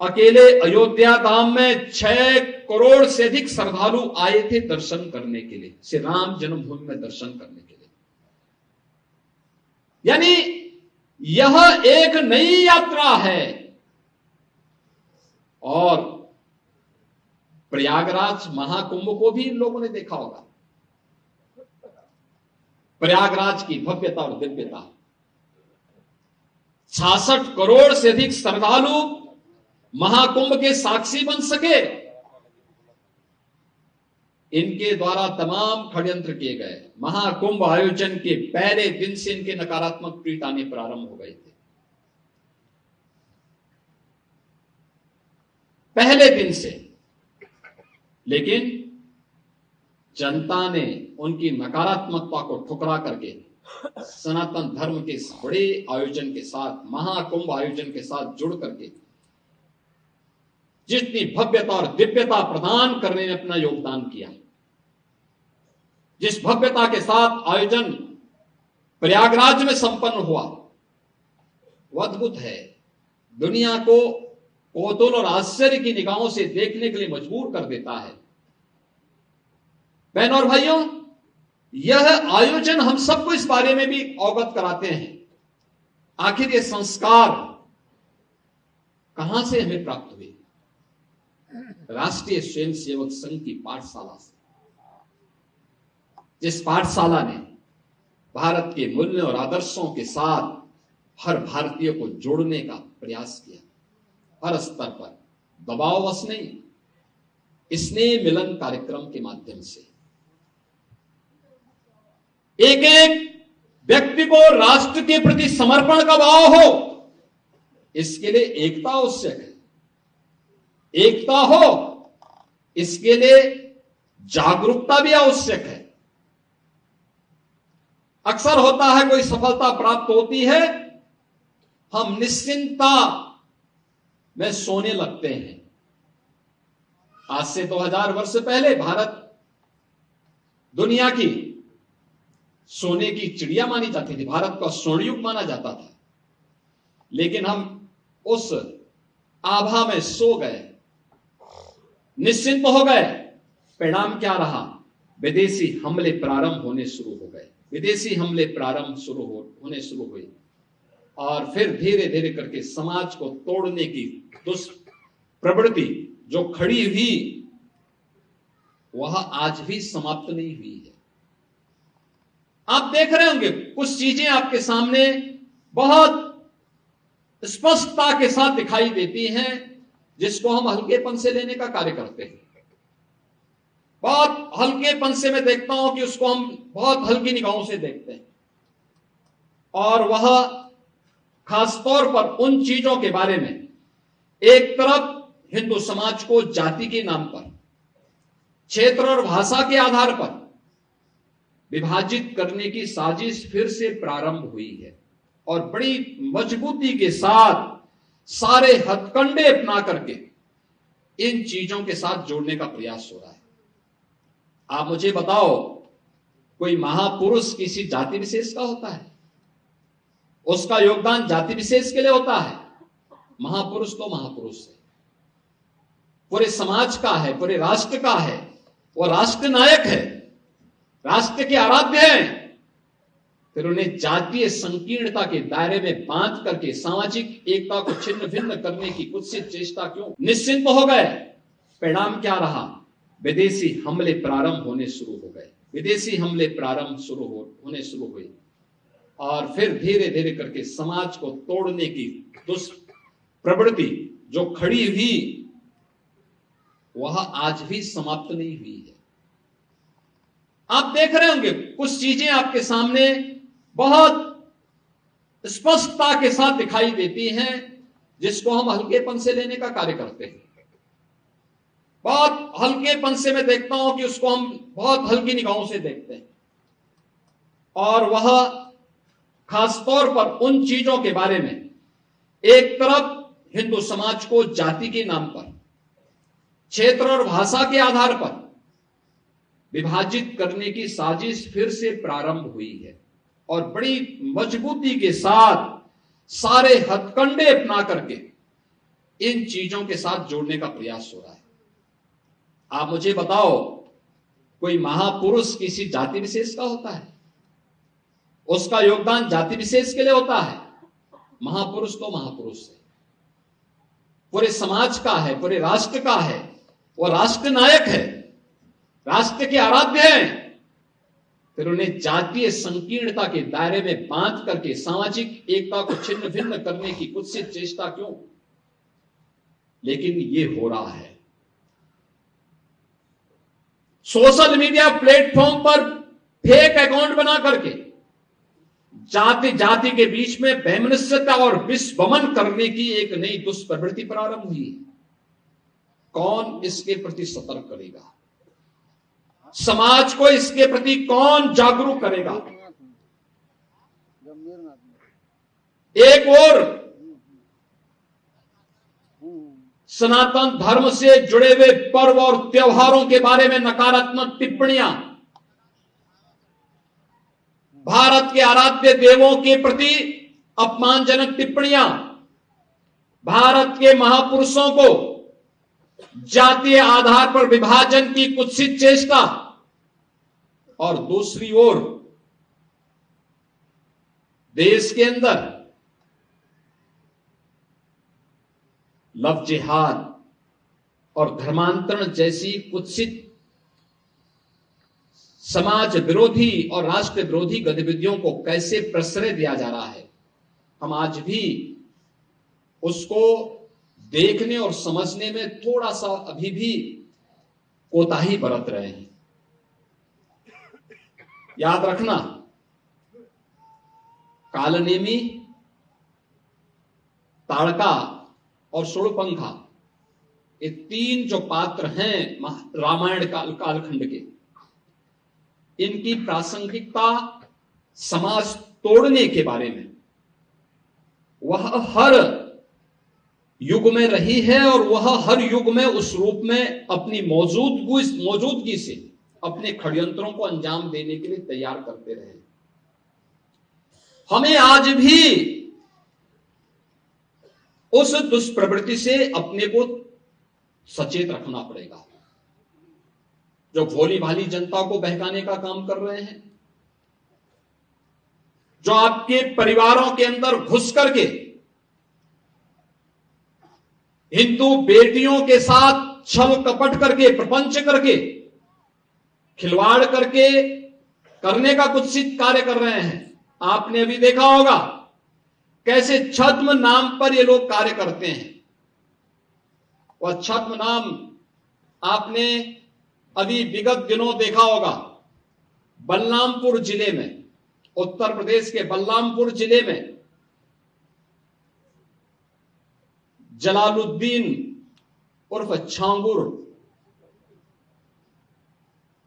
Speaker 1: अकेले अयोध्या धाम में 6 करोड़ से अधिक श्रद्धालु आए थे दर्शन करने के लिए, श्री राम जन्मभूमि में दर्शन करने के लिए। यानी यह एक नई यात्रा है। और प्रयागराज महाकुंभ को भी इन लोगों ने देखा होगा। प्रयागराज की भव्यता और दिव्यता, 66 करोड़ से अधिक श्रद्धालु महाकुंभ के साक्षी बन सके। इनके द्वारा तमाम षड्यंत्र किए गए। महाकुंभ आयोजन के पहले दिन से इनके नकारात्मक ट्वीट आने प्रारंभ हो गए थे। पहले दिन से। लेकिन जनता ने उनकी नकारात्मकता को ठुकरा करके सनातन धर्म के इस बड़े आयोजन के साथ, महाकुंभ आयोजन के साथ जुड़ करके जितनी भव्यता और दिव्यता प्रदान करने में अपना योगदान किया, जिस भव्यता के साथ आयोजन प्रयागराज में संपन्न हुआ, वो अद्भुत है। दुनिया को कौतूहल और आश्चर्य की निगाहों से देखने के लिए मजबूर कर देता है। बहनों और भाइयों, यह आयोजन हम सबको इस बारे में भी अवगत कराते हैं, आखिर ये संस्कार कहां से हमें प्राप्त हुए। राष्ट्रीय स्वयंसेवक संघ की पाठशाला से, जिस पाठशाला ने भारत के मूल्यों और आदर्शों के साथ हर भारतीय को जोड़ने का प्रयास किया, हर स्तर पर, दबाववश नहीं, स्नेह मिलन कार्यक्रम के माध्यम से। एक एक व्यक्ति को राष्ट्र के प्रति समर्पण का भाव हो, इसके लिए एकता आवश्यक है। एकता हो, इसके लिए जागरूकता भी आवश्यक है। अक्सर होता है, कोई सफलता प्राप्त होती है, हम निश्चिंतता में सोने लगते हैं। आज से 2000 वर्ष पहले भारत दुनिया की सोने की चिड़िया मानी जाती थी, भारत का स्वर्णयुग माना जाता था। लेकिन हम उस आभा में सो गए, निश्चिंत हो गए। परिणाम क्या रहा? विदेशी हमले प्रारंभ होने शुरू हो गए, विदेशी हमले प्रारंभ होने शुरू हुए, और फिर धीरे धीरे करके समाज को तोड़ने की दुष्प्रवृत्ति जो खड़ी हुई, वह आज भी समाप्त नहीं हुई है। आप देख रहे होंगे, कुछ चीजें आपके सामने बहुत स्पष्टता के साथ दिखाई देती हैं, जिसको हम हल्केपन से लेने का कार्य करते हैं। बहुत हल्केपन से मैं देखता हूं कि उसको हम बहुत हल्की निगाहों से देखते हैं, और वह खासतौर पर उन चीजों के बारे में, एक तरफ हिंदू समाज को जाति के नाम पर, क्षेत्र और भाषा के आधार पर विभाजित करने की साजिश फिर से प्रारंभ हुई है, और बड़ी मजबूती के साथ सारे हथकंडे अपना करके इन चीजों के साथ जोड़ने का प्रयास हो रहा है। आप मुझे बताओ, कोई महापुरुष किसी जाति विशेष का होता है? उसका योगदान जाति विशेष के लिए होता है? महापुरुष तो महापुरुष है, पूरे समाज का है, पूरे राष्ट्र का है। वो राष्ट्र नायक है, राष्ट्र के आराध्य हैं। फिर उन्हें जातीय संकीर्णता के दायरे में बांध करके सामाजिक एकता को छिन्न भिन्न करने की कुत्सित चेष्टा क्यों? निश्चिंत हो गए। परिणाम क्या रहा? विदेशी हमले प्रारंभ होने शुरू हो गए, विदेशी हमले प्रारंभ होने शुरू हुए, और फिर धीरे धीरे करके समाज को तोड़ने की दुष्प्रवृत्ति जो खड़ी हुई, वह आज भी समाप्त नहीं हुई है। आप देख रहे होंगे, कुछ चीजें आपके सामने बहुत स्पष्टता के साथ दिखाई देती हैं, जिसको हम हल्केपन से लेने का कार्य करते हैं। बहुत हल्केपन से मैं देखता हूं कि उसको हम बहुत हल्की निगाहों से देखते हैं, और वह खासतौर पर उन चीजों के बारे में, एक तरफ हिंदू समाज को जाति के नाम पर, क्षेत्र और भाषा के आधार पर विभाजित करने की साजिश फिर से प्रारंभ हुई है, और बड़ी मजबूती के साथ सारे हथकंडे अपना करके इन चीजों के साथ जोड़ने का प्रयास हो रहा है। आप मुझे बताओ, कोई महापुरुष किसी जाति विशेष का होता है? उसका योगदान जाति विशेष के लिए होता है? महापुरुष तो महापुरुष है, पूरे समाज का है, पूरे राष्ट्र का है, वो राष्ट्र नायक है, राष्ट्र के आराध्य हैं। फिर उन्हें जातीय संकीर्णता के दायरे में बांध करके सामाजिक एकता को छिन्न भिन्न करने की कुत्सित चेष्टा क्यों? लेकिन ये हो रहा है। सोशल मीडिया प्लेटफॉर्म पर फेक अकाउंट बना करके जाति जाति के बीच में वैमनस्यता और विषवमन करने की एक नई दुष्प्रवृत्ति प्रारंभ हुई है। कौन इसके प्रति सतर्क करेगा? समाज को इसके प्रति कौन जागरूक करेगा? एक और सनातन धर्म से जुड़े हुए पर्व और त्योहारों के बारे में नकारात्मक टिप्पणियां, भारत के आराध्य देवों के प्रति अपमानजनक टिप्पणियां, भारत के महापुरुषों को जातीय आधार पर विभाजन की कुत्सित चेष्टा, और दूसरी ओर देश के अंदर लव जिहाद और धर्मांतरण जैसी कुत्सित समाज विरोधी और राष्ट्र विरोधी गतिविधियों को कैसे प्रश्रय दिया जा रहा है, हम आज भी उसको देखने और समझने में थोड़ा सा अभी भी कोताही बरत रहे हैं। याद रखना, कालनेमी, ताड़का और सुड़पंखा, ये तीन जो पात्र हैं रामायण कालखंड के, इनकी प्रासंगिकता समाज तोड़ने के बारे में वह हर युग में रही है, और वह हर युग में उस रूप में अपनी मौजूदगी से अपने षड्यंत्रों को अंजाम देने के लिए तैयार करते रहे। हमें आज भी उस दुष्प्रवृत्ति से अपने को सचेत रखना पड़ेगा, जो भोली भाली जनता को बहकाने का काम कर रहे हैं, जो आपके परिवारों के अंदर घुस करके हिंदू बेटियों के साथ छल कपट करके, प्रपंच करके, खिलवाड़ करके करने का कुत्सित कार्य कर रहे हैं। आपने अभी देखा होगा कैसे छद्म नाम पर ये लोग कार्य करते हैं। वह छद्म नाम आपने अभी विगत दिनों देखा होगा, बलरामपुर जिले में, उत्तर प्रदेश के बलरामपुर जिले में जलालुद्दीन उर्फ छांगुर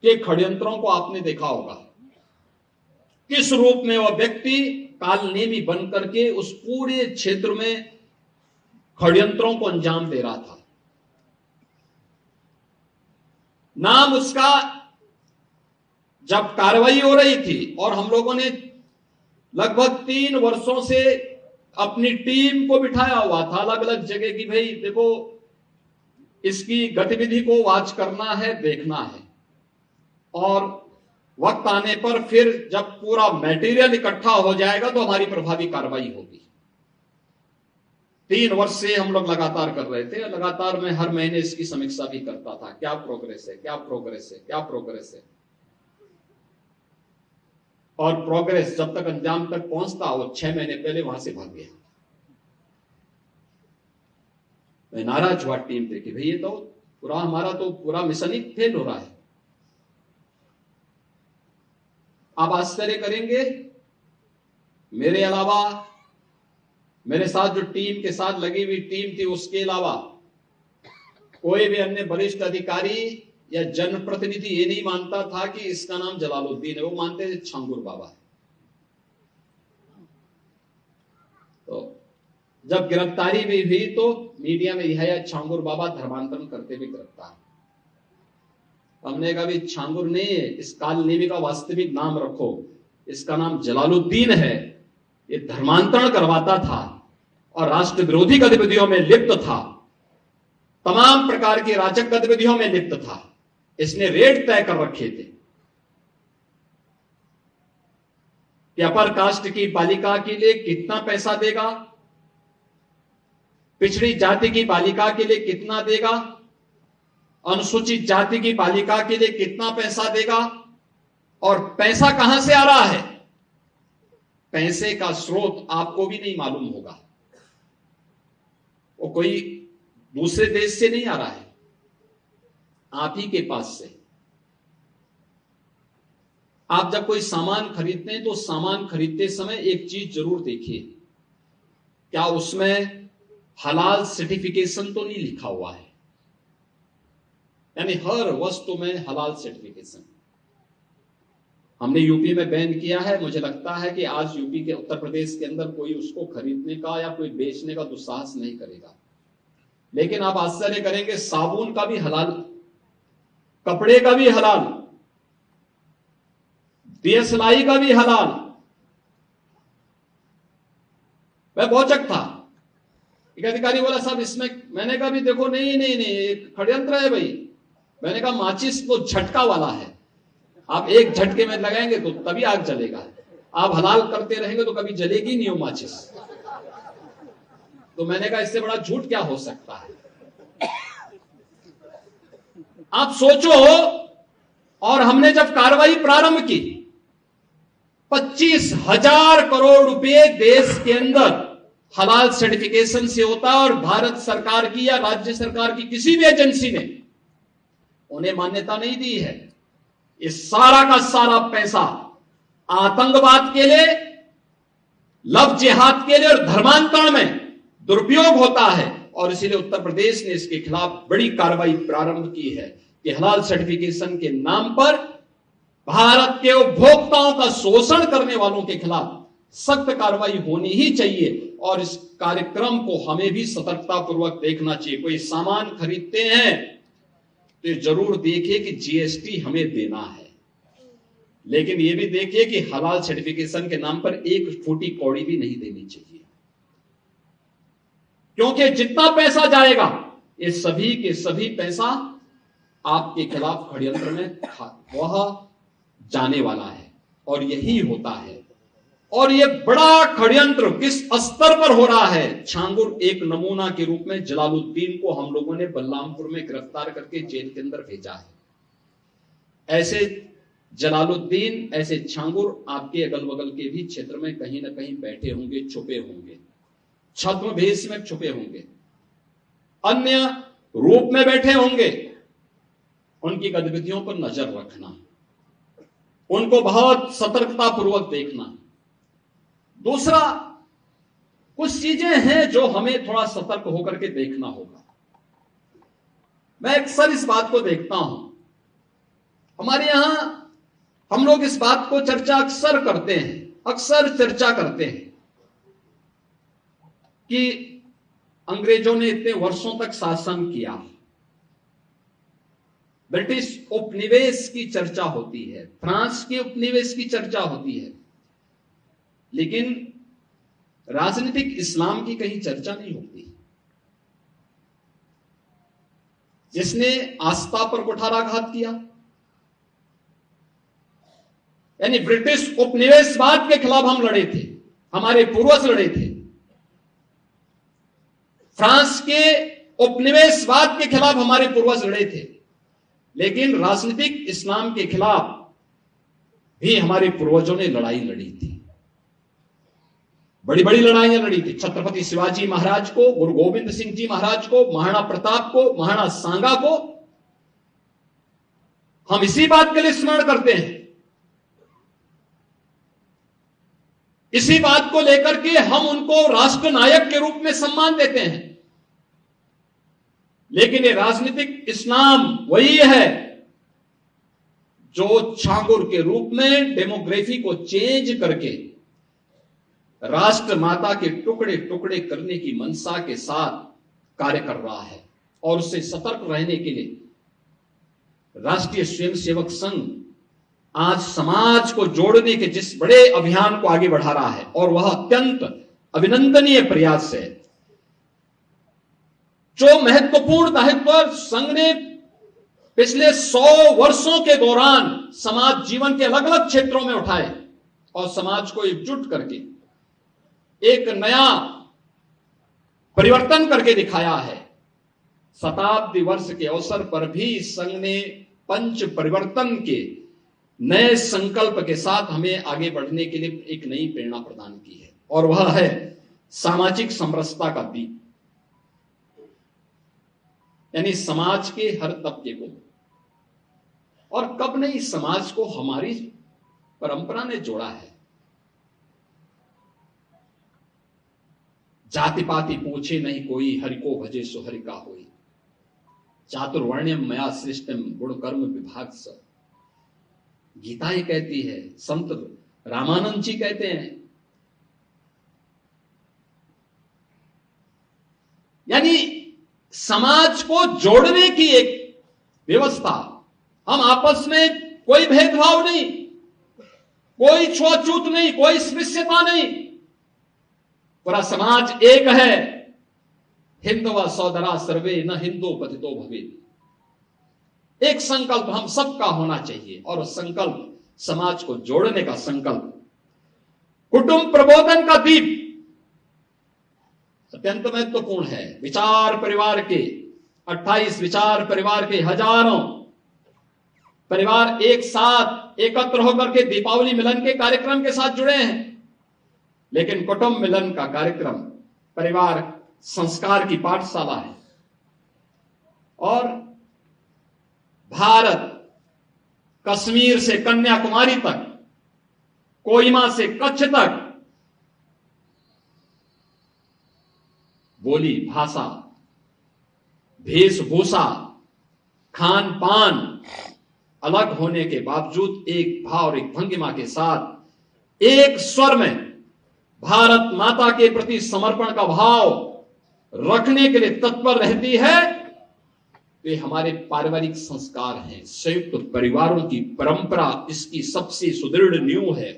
Speaker 1: के षड्यंत्रों को आपने देखा होगा। किस रूप में वह व्यक्ति कालनेमी बनकर के उस पूरे क्षेत्र में षड्यंत्रों को अंजाम दे रहा था। नाम उसका, जब कार्रवाई हो रही थी और हम लोगों ने लगभग 3 वर्षों से अपनी टीम को बिठाया हुआ था अलग अलग जगह की, भाई देखो इसकी गतिविधि को वॉच करना है, देखना है, और वक्त आने पर फिर जब पूरा मटेरियल इकट्ठा हो जाएगा तो हमारी प्रभावी कार्रवाई होगी। 3 वर्ष से हम लोग लगातार कर रहे थे, लगातार मैं हर महीने इसकी समीक्षा भी करता था, क्या प्रोग्रेस है, क्या प्रोग्रेस है, क्या प्रोग्रेस है। और प्रोग्रेस जब तक अंजाम तक पहुंचता, वो 6 महीने पहले वहां से भाग गया। मैं नाराज हुआ टीम पे कि भाई ये तो पूरा हमारा तो पूरा मिशन ही फेल हो रहा है। आप आश्चर्य करेंगे, मेरे अलावा मेरे साथ जो टीम के साथ लगी हुई टीम थी, उसके अलावा कोई भी अन्य वरिष्ठ अधिकारी या जनप्रतिनिधि ये नहीं मानता था कि इसका नाम जलालुद्दीन है, वो मानते थे छांगुर बाबा है। तो जब गिरफ्तारी भी हुई तो मीडिया में यह छांगुर बाबा धर्मांतरण करते हुए गिरफ्तार। हमने कहा भी छांगुर नहीं है, इस कालनेमी का वास्तविक नाम रखो, इसका नाम जलालुद्दीन है। ये धर्मांतरण करवाता था और राष्ट्र विरोधी गतिविधियों में लिप्त था, तमाम प्रकार की राजक गतिविधियों में लिप्त था। इसने रेट तय कर रखे थे कि अपर कास्ट की बालिका के लिए कितना पैसा देगा, पिछड़ी जाति की बालिका के लिए कितना देगा, अनुसूचित जाति की बालिका के लिए कितना पैसा देगा, और पैसा कहां से आ रहा है। पैसे का स्रोत आपको भी नहीं मालूम होगा, वो कोई दूसरे देश से नहीं आ रहा है, आप ही के पास से। आप जब कोई सामान खरीदते हैं तो सामान खरीदते समय एक चीज जरूर देखिए, क्या उसमें हलाल सर्टिफिकेशन तो नहीं लिखा हुआ है। यानी हर वस्तु में हलाल सर्टिफिकेशन। हमने यूपी में बैन किया है, मुझे लगता है कि आज यूपी के उत्तर प्रदेश के अंदर कोई उसको खरीदने का या कोई बेचने का दुस्साहस नहीं करेगा। लेकिन आप आश्चर्य करेंगे, साबुन का भी हलाल, कपड़े का भी हलाल, दियसलाई का भी हलाल। मैं भौचक था, एक अधिकारी बोला साहब इसमें, मैंने कहा भी देखो नहीं नहीं नहीं, एक षड्यंत्र है भाई। मैंने कहा माचिस वो झटका वाला है, आप एक झटके में लगाएंगे तो तभी आग जलेगा, आप हलाल करते रहेंगे तो कभी जलेगी नहीं वो माचिस। तो मैंने कहा इससे बड़ा झूठ क्या हो सकता है। आप सोचो, और हमने जब कार्रवाई प्रारंभ की, 25,000 करोड़ रुपए देश के अंदर हलाल सर्टिफिकेशन से होता है, और भारत सरकार की या राज्य सरकार की किसी भी एजेंसी ने उन्हें मान्यता नहीं दी है। इस सारा का सारा पैसा आतंकवाद के लिए, लव जिहाद के लिए और धर्मांतरण में दुरुपयोग होता है, और इसीलिए उत्तर प्रदेश ने इसके खिलाफ बड़ी कार्रवाई प्रारंभ की है कि हलाल सर्टिफिकेशन के नाम पर भारत के उपभोक्ताओं का शोषण करने वालों के खिलाफ सख्त कार्रवाई होनी ही चाहिए। और इस कार्यक्रम को हमें भी सतर्कता पूर्वक देखना चाहिए। कोई सामान खरीदते हैं तो जरूर देखिए कि जीएसटी हमें देना है, लेकिन यह भी देखिए कि हलाल सर्टिफिकेशन के नाम पर एक फूटी कौड़ी भी नहीं देनी चाहिए, क्योंकि जितना पैसा जाएगा ये सभी के सभी पैसा आपके खिलाफ षड्यंत्र में वह जाने वाला है, और यही होता है। और यह बड़ा षड्यंत्र किस स्तर पर हो रहा है। छांगुर एक नमूना के रूप में जलालुद्दीन को हम लोगों ने बलरामपुर में गिरफ्तार करके जेल के अंदर भेजा है। ऐसे जलालुद्दीन, ऐसे छांगुर आपके अगल बगल के भी क्षेत्र में कहीं ना कहीं बैठे होंगे, छुपे होंगे, छद्म भेष में छुपे होंगे, अन्य रूप में बैठे होंगे। उनकी गतिविधियों पर नजर रखना, उनको बहुत सतर्कता पूर्वक देखना। दूसरा, कुछ चीजें हैं जो हमें थोड़ा सतर्क होकर के देखना होगा। मैं अक्सर इस बात को देखता हूं, हमारे यहां हम लोग इस बात को अक्सर चर्चा करते हैं कि अंग्रेजों ने इतने वर्षों तक शासन किया, ब्रिटिश उपनिवेश की चर्चा होती है, फ्रांस के उपनिवेश की चर्चा होती है, लेकिन राजनीतिक इस्लाम की कहीं चर्चा नहीं होती, जिसने आस्था पर कुठाराघात किया। यानी ब्रिटिश उपनिवेशवाद के खिलाफ हम लड़े थे, हमारे पूर्वज लड़े थे। फ्रांस के उपनिवेशवाद के खिलाफ हमारे पूर्वज लड़े थे, लेकिन राजनीतिक इस्लाम के खिलाफ भी हमारे पूर्वजों ने लड़ाई लड़ी थी, बड़ी बड़ी लड़ाइयां लड़ी थी। छत्रपति शिवाजी महाराज को, गुरु गोविंद सिंह जी महाराज को, महाराणा प्रताप को, महाराणा सांगा को हम इसी बात के लिए स्मरण करते हैं इसी बात को लेकर के हम उनको राष्ट्र नायक के रूप में सम्मान देते हैं। लेकिन ये राजनीतिक इस्लाम वही है जो छागुर के रूप में डेमोग्राफी को चेंज करके राष्ट्र माता के टुकड़े टुकड़े करने की मंशा के साथ कार्य कर रहा है। और उससे सतर्क रहने के लिए राष्ट्रीय स्वयंसेवक संघ आज समाज को जोड़ने के जिस बड़े अभियान को आगे बढ़ा रहा है, और वह अत्यंत अभिनंदनीय प्रयास है। जो महत्वपूर्ण दायित्व संघ ने पिछले 100 वर्षों के दौरान समाज जीवन के अलग अलग क्षेत्रों में उठाए और समाज को एकजुट करके एक नया परिवर्तन करके दिखाया है। शताब्दी वर्ष के अवसर पर भी संघ ने पंच परिवर्तन के नए संकल्प के साथ हमें आगे बढ़ने के लिए एक नई प्रेरणा प्रदान की है, और वह है सामाजिक समरसता का दीप। यानी समाज के हर तबके को, और कब नहीं समाज को हमारी परंपरा ने जोड़ा है। जाति पाति पूछे नहीं कोई, हरि को भजे सो हरि का होई। चातुर्वर्ण्यम मया सृष्टम गुण कर्म विभाग स। गीता ये कहती है, संत रामानंद जी कहते हैं। यानी समाज को जोड़ने की एक व्यवस्था। हम आपस में कोई भेदभाव नहीं, कोई छुआछूत नहीं, कोई स्पृश्यता नहीं, पूरा समाज एक है। हिंदवा सौदरा सर्वे न हिंदू पतितो भवेत्। एक संकल्प हम सबका होना चाहिए, और संकल्प समाज को जोड़ने का संकल्प। कुटुंब प्रबोधन का दीप अत्यंत महत्वपूर्ण है। विचार परिवार के 28 विचार परिवार के हजारों परिवार एक साथ एकत्र होकर के दीपावली मिलन के कार्यक्रम के साथ जुड़े हैं। लेकिन कुटुंब मिलन का कार्यक्रम परिवार संस्कार की पाठशाला है। और भारत कश्मीर से कन्याकुमारी तक, कोहिमा से कच्छ तक, बोली भाषा, वेशभूषा, खान पान अलग होने के बावजूद एक भाव और एक भंगिमा के साथ एक स्वर में भारत माता के प्रति समर्पण का भाव रखने के लिए तत्पर रहती है। ये हमारे पारिवारिक संस्कार हैं। संयुक्त परिवारों की परंपरा इसकी सबसे सुदृढ़ नींव है।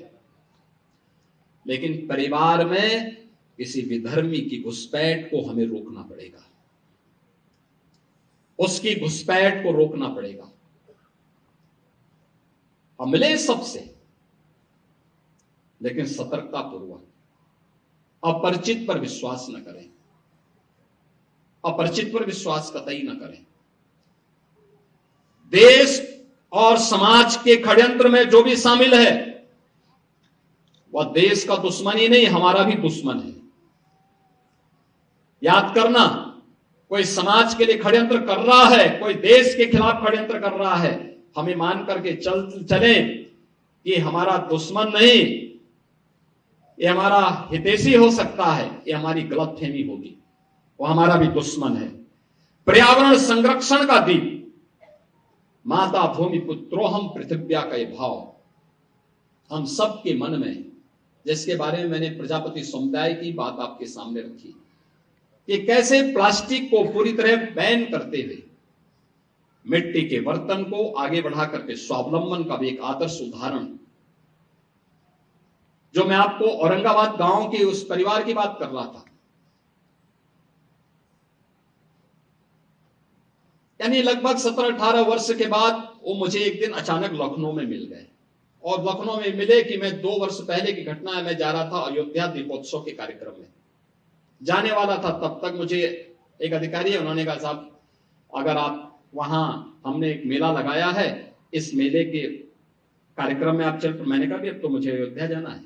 Speaker 1: लेकिन परिवार में किसी विधर्मी की घुसपैठ को हमें रोकना पड़ेगा, उसकी घुसपैठ को रोकना पड़ेगा। हम मिले सबसे, लेकिन सतर्कता पूर्वक। अपरिचित पर विश्वास न करें, अपरिचित पर विश्वास कतई न करें। देश और समाज के षड्यंत्र में जो भी शामिल है वह देश का दुश्मन ही नहीं, हमारा भी दुश्मन है। याद करना, कोई समाज के लिए षड्यंत्र कर रहा है, कोई देश के खिलाफ षड्यंत्र कर रहा है, हमें मान करके चले कि हमारा दुश्मन नहीं, ये हमारा हितैषी हो सकता है, ये हमारी गलतफहमी होगी, वो हमारा भी दुश्मन है। पर्यावरण संरक्षण का दीप, माता भूमि पुत्रोहम पृथिव्या का ये भाव हम सबके मन में, जिसके बारे में मैंने प्रजापति समुदाय की बात आपके सामने रखी कि कैसे प्लास्टिक को पूरी तरह बैन करते हुए मिट्टी के बर्तन को आगे बढ़ा करके स्वावलंबन का भी एक आदर्श उदाहरण, जो मैं आपको औरंगाबाद गांव के उस परिवार की बात कर रहा था। यानी लगभग 17-18 वर्ष के बाद वो मुझे एक दिन अचानक लखनऊ में मिल गए, और लखनऊ में मिले कि मैं 2 वर्ष पहले की घटना है, मैं जा रहा था अयोध्या दीपोत्सव के कार्यक्रम में जाने वाला था। तब तक मुझे एक अधिकारी है, उन्होंने कहा साहब अगर आप वहां, हमने एक मेला लगाया है, इस मेले के कार्यक्रम में आप चल। मैंने कहा भी अब तो मुझे अयोध्या जाना है।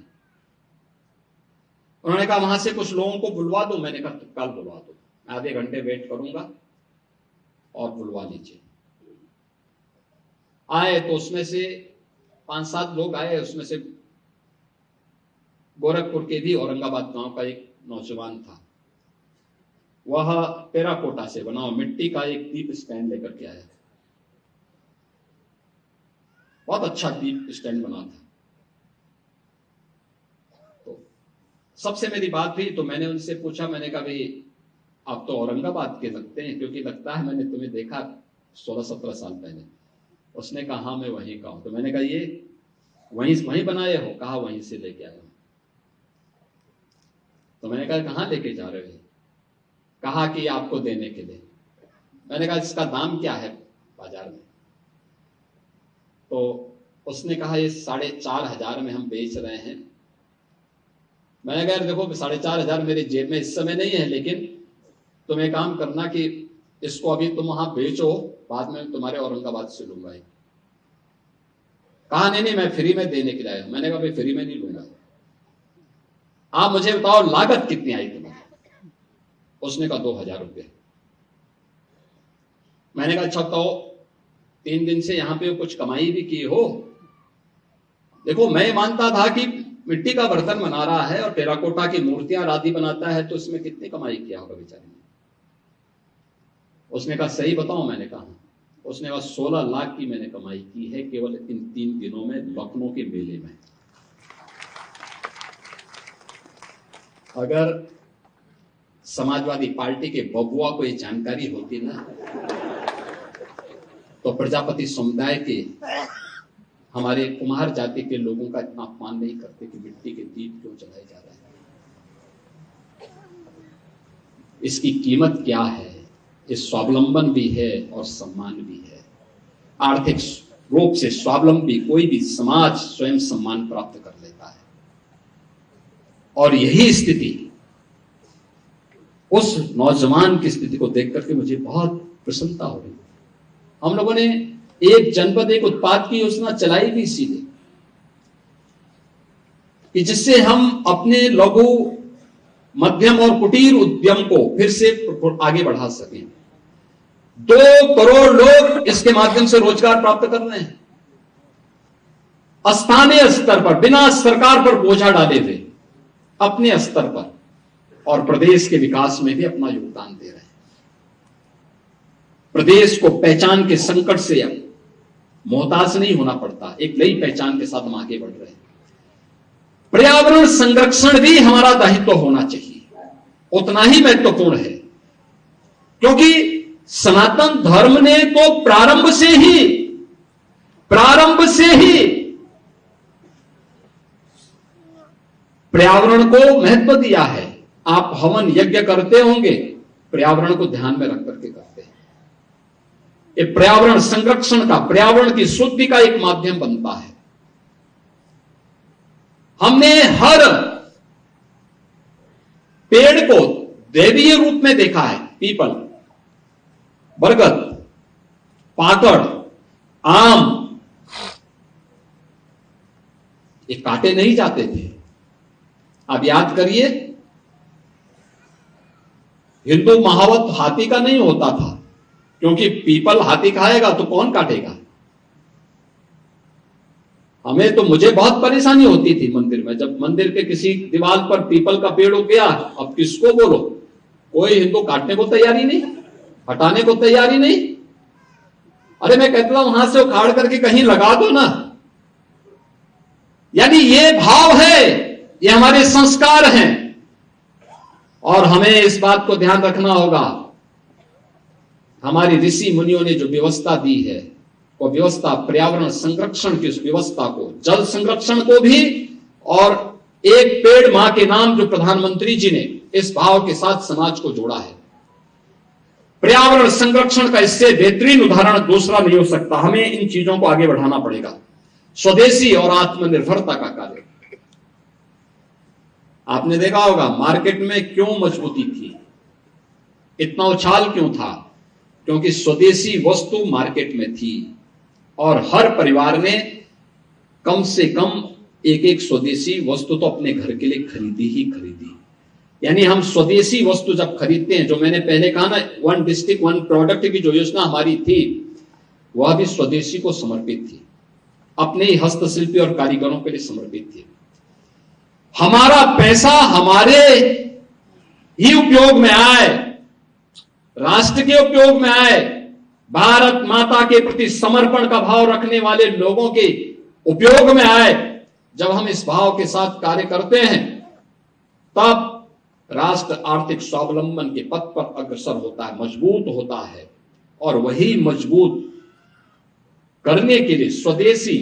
Speaker 1: उन्होंने कहा वहां से कुछ लोगों को बुलवा दो। मैंने कहा तत्काल बुलवा दो, आधे घंटे वेट करूंगा और बुलवा लीजिए। आए तो उसमें से 5-7 लोग आए, उसमें से गोरखपुर के भी औरंगाबाद गांव का एक नौजवान था। वह टेराकोटा से बना हुआ मिट्टी का एक दीप स्टैंड लेकर के आया। बहुत अच्छा दीप स्टैंड बना था। तो सबसे मेरी बात हुई तो मैंने उनसे पूछा, मैंने कहा भाई आप तो औरंगाबाद के लगते हैं, क्योंकि लगता है मैंने तुम्हें देखा 16-17 साल पहले। उसने कहा हाँ मैं वहीं का हूं। तो मैंने कहा ये वहीं बनाए हो? कहा वहीं से लेके आया हूं। तो मैंने कहा कहां लेके जा रहे हो? कहा कि आपको देने के लिए। मैंने कहा इसका दाम क्या है बाजार में? तो उसने कहा ये 4,500 में हम बेच रहे हैं। मैंने कहा देखो 4,500 मेरे जेब में इस समय नहीं है, लेकिन तुम एक काम करना कि इसको अभी तुम वहां बेचो, बाद में तुम्हारे औरंगाबाद से लूंगा। कहा नहीं मैं फ्री में देने के लिए आया हूं। मैंने कहा भाई फ्री में नहीं लूंगा, आप मुझे बताओ लागत कितनी आई तुम्हारी? उसने कहा 2,000 रुपये। मैंने कहा अच्छा बताओ 3 दिन से यहां पे कुछ कमाई भी की हो? देखो मैं मानता था कि मिट्टी का बर्तन बना रहा है और टेराकोटा की मूर्तियां आदि बनाता है, तो इसमें कितनी कमाई किया होगा बेचारे ने। उसने कहा सही बताओ? मैंने कहा उसने कहा 16 लाख की मैंने कमाई की है केवल इन 3 दिनों में लखनऊ के मेले में। अगर समाजवादी पार्टी के बबुआ को ये जानकारी होती ना, तो प्रजापति समुदाय के हमारे कुम्हार जाति के लोगों का इतना अपमान नहीं करते कि मिट्टी के दीप क्यों जलाए जा रहे हैं। इसकी कीमत क्या है? ये स्वावलंबन भी है और सम्मान भी है। आर्थिक रूप से स्वावलंबी कोई भी समाज स्वयं सम्मान प्राप्त कर लेता है, और यही स्थिति उस नौजवान की स्थिति को देख करके मुझे बहुत प्रसन्नता हो रही। हम लोगों ने एक जनपद एक उत्पाद की योजना चलाई भी इसीलिए कि जिससे हम अपने लघु मध्यम और कुटीर उद्यम को फिर से आगे बढ़ा सकें। 2 करोड़ लोग इसके माध्यम से रोजगार प्राप्त कर रहे हैं। स्थानीय स्तर पर बिना सरकार पर बोझा डाले हुए अपने स्तर पर, और प्रदेश के विकास में भी अपना योगदान दे रहे हैं। प्रदेश को पहचान के संकट से मोहताज नहीं होना पड़ता, एक नई पहचान के साथ हम आगे बढ़ रहे हैं। पर्यावरण संरक्षण भी हमारा दायित्व होना चाहिए, उतना ही महत्वपूर्ण है, क्योंकि सनातन धर्म ने तो प्रारंभ से ही पर्यावरण को महत्व दिया है। आप हवन यज्ञ करते होंगे, पर्यावरण को ध्यान में रख करके करते हैं। ये पर्यावरण संरक्षण का, पर्यावरण की शुद्धि का एक माध्यम बनता है। हमने हर पेड़ को दैवीय रूप में देखा है। पीपल, बरगद, पाकड़, आम, ये काटे नहीं जाते थे। आप याद करिए, हिंदू महावत हाथी का नहीं होता था, क्योंकि पीपल हाथी खाएगा तो कौन काटेगा। हमें तो, मुझे बहुत परेशानी होती थी मंदिर में, जब मंदिर के किसी दीवार पर पीपल का पेड़ हो गया, अब किसको बोलो, कोई हिंदू काटने को तैयारी नहीं, हटाने को तैयारी नहीं। अरे मैं कहता हूं वहां से उखाड़ करके कहीं लगा दो ना। यानी ये भाव है, ये हमारे संस्कार हैं, और हमें इस बात को ध्यान रखना होगा। हमारे ऋषि मुनियों ने जो व्यवस्था दी है, वो व्यवस्था पर्यावरण संरक्षण की उस व्यवस्था को, जल संरक्षण को भी, और एक पेड़ मां के नाम जो प्रधानमंत्री जी ने इस भाव के साथ समाज को जोड़ा है, पर्यावरण संरक्षण का इससे बेहतरीन उदाहरण दूसरा नहीं हो सकता। हमें इन चीजों को आगे बढ़ाना पड़ेगा। स्वदेशी और आत्मनिर्भरता का कार्य, आपने देखा होगा मार्केट में क्यों मजबूती थी, इतना उछाल क्यों था, क्योंकि स्वदेशी वस्तु मार्केट में थी, और हर परिवार ने कम से कम एक स्वदेशी वस्तु तो अपने घर के लिए खरीदी। यानी हम स्वदेशी वस्तु जब खरीदते हैं, जो मैंने पहले कहा ना, 1 डिस्ट्रिक्ट 1 प्रोडक्ट की जो योजना हमारी थी, वह भी स्वदेशी को समर्पित थी, अपने ही हस्तशिल्पी और कारीगरों के लिए समर्पित थी। हमारा पैसा हमारे ही उपयोग में आए, राष्ट्र के उपयोग में आए, भारत माता के प्रति समर्पण का भाव रखने वाले लोगों के उपयोग में आए। जब हम इस भाव के साथ कार्य करते हैं तब राष्ट्र आर्थिक स्वावलंबन के पथ पर अग्रसर होता है, मजबूत होता है। और वही मजबूत करने के लिए स्वदेशी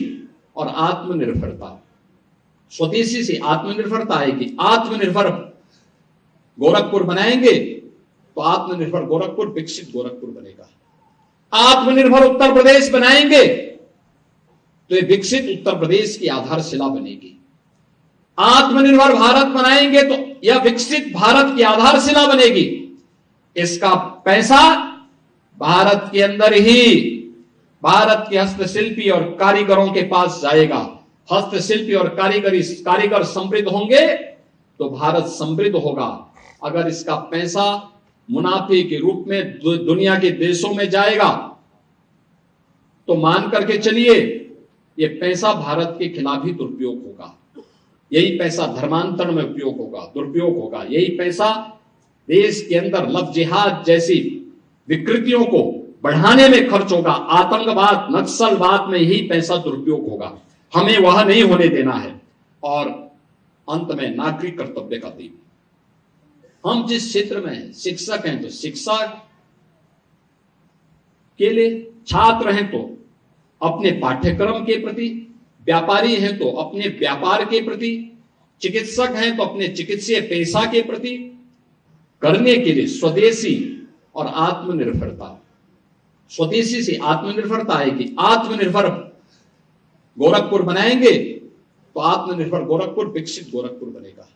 Speaker 1: और आत्मनिर्भरता, स्वदेशी से आत्मनिर्भरता आएगी। आत्मनिर्भर गोरखपुर बनाएंगे तो आत्मनिर्भर गोरखपुर विकसित गोरखपुर बनेगा। आत्मनिर्भर उत्तर प्रदेश बनाएंगे तो ये विकसित उत्तर प्रदेश की आधारशिला बनेगी। आत्मनिर्भर भारत बनाएंगे तो यह विकसित भारत की आधारशिला बनेगी। इसका पैसा भारत के अंदर ही भारत के हस्तशिल्पी और कारीगरों के पास जाएगा। हस्तशिल्पी और कारीगर समृद्ध होंगे तो भारत समृद्ध होगा। अगर इसका पैसा मुनाफे के रूप में दुनिया के देशों में जाएगा तो मान करके चलिए ये पैसा भारत के खिलाफ ही दुरुपयोग होगा। यही पैसा धर्मांतरण में उपयोग होगा, दुरुपयोग होगा। यही पैसा देश के अंदर लव जिहाद जैसी विकृतियों को बढ़ाने में खर्च होगा। आतंकवाद, नक्सलवाद में ही पैसा दुरुपयोग होगा। हमें वह नहीं होने देना है। और अंत में नागरिक कर्तव्य का दिन, हम जिस क्षेत्र में हैं, शिक्षक हैं तो शिक्षा के लिए, छात्र हैं तो अपने पाठ्यक्रम के प्रति, व्यापारी हैं तो अपने व्यापार के प्रति, चिकित्सक हैं तो अपने चिकित्सीय पेशा के प्रति करने के लिए स्वदेशी और आत्मनिर्भरता, स्वदेशी से आत्मनिर्भरता आएगी। आत्मनिर्भर गोरखपुर बनाएंगे तो आत्मनिर्भर गोरखपुर विकसित गोरखपुर बनेगा।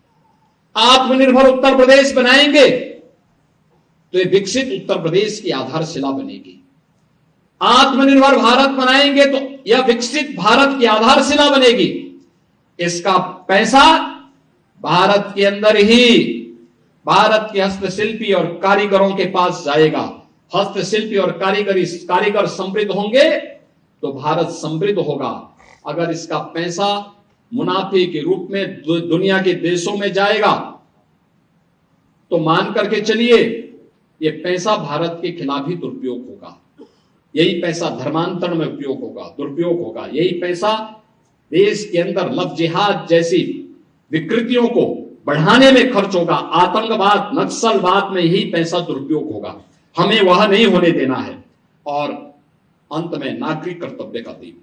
Speaker 1: आत्मनिर्भर उत्तर प्रदेश बनाएंगे तो ये विकसित उत्तर प्रदेश की आधारशिला बनेगी। आत्मनिर्भर भारत बनाएंगे तो यह विकसित भारत की आधारशिला बनेगी। इसका पैसा भारत के अंदर ही भारत के हस्तशिल्पी और कारीगरों के पास जाएगा। हस्तशिल्पी और कारीगर समृद्ध होंगे तो भारत समृद्ध होगा। अगर इसका पैसा मुनाफे के रूप में दुनिया के देशों में जाएगा तो मान करके चलिए ये पैसा भारत के खिलाफ ही दुरुपयोग होगा। यही पैसा धर्मांतरण में उपयोग होगा, दुरुपयोग होगा। यही पैसा देश के अंदर लव जिहाद जैसी विकृतियों को बढ़ाने में खर्च होगा। आतंकवाद, नक्सलवाद में ही पैसा दुरुपयोग होगा। हमें वह नहीं होने देना है। और अंत में नागरिक कर्तव्य का दिन,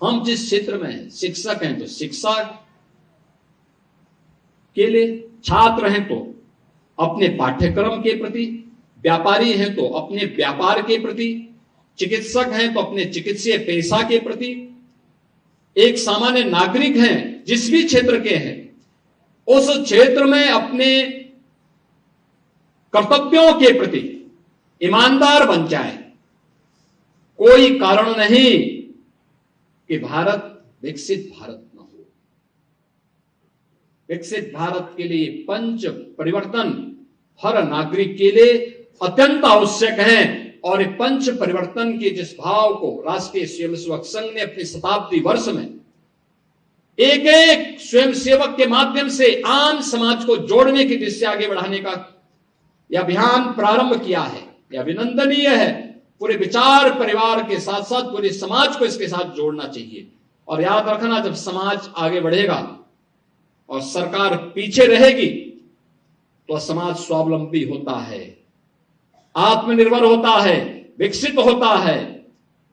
Speaker 1: हम जिस क्षेत्र में हैं, शिक्षक हैं तो शिक्षा के लिए, छात्र हैं तो अपने पाठ्यक्रम के प्रति, व्यापारी हैं तो अपने व्यापार के प्रति, चिकित्सक हैं तो अपने चिकित्सीय पेशा के प्रति, एक सामान्य नागरिक हैं जिस भी क्षेत्र के हैं उस क्षेत्र में अपने कर्तव्यों के प्रति ईमानदार बन जाए। कोई कारण नहीं कि भारत विकसित भारत न हो। विकसित भारत के लिए पंच परिवर्तन हर नागरिक के लिए अत्यंत आवश्यक है। और पंच परिवर्तन के जिस भाव को राष्ट्रीय स्वयंसेवक संघ ने अपनी शताब्दी वर्ष में एक एक स्वयंसेवक के माध्यम से आम समाज को जोड़ने की दिशा आगे बढ़ाने का यह अभियान प्रारंभ किया है, यह अभिनंदनीय है। पूरे विचार परिवार के साथ साथ पूरे समाज को इसके साथ जोड़ना चाहिए। और याद रखना, जब समाज आगे बढ़ेगा और सरकार पीछे रहेगी तो समाज स्वावलंबी होता है, आत्मनिर्भर होता है, विकसित होता है।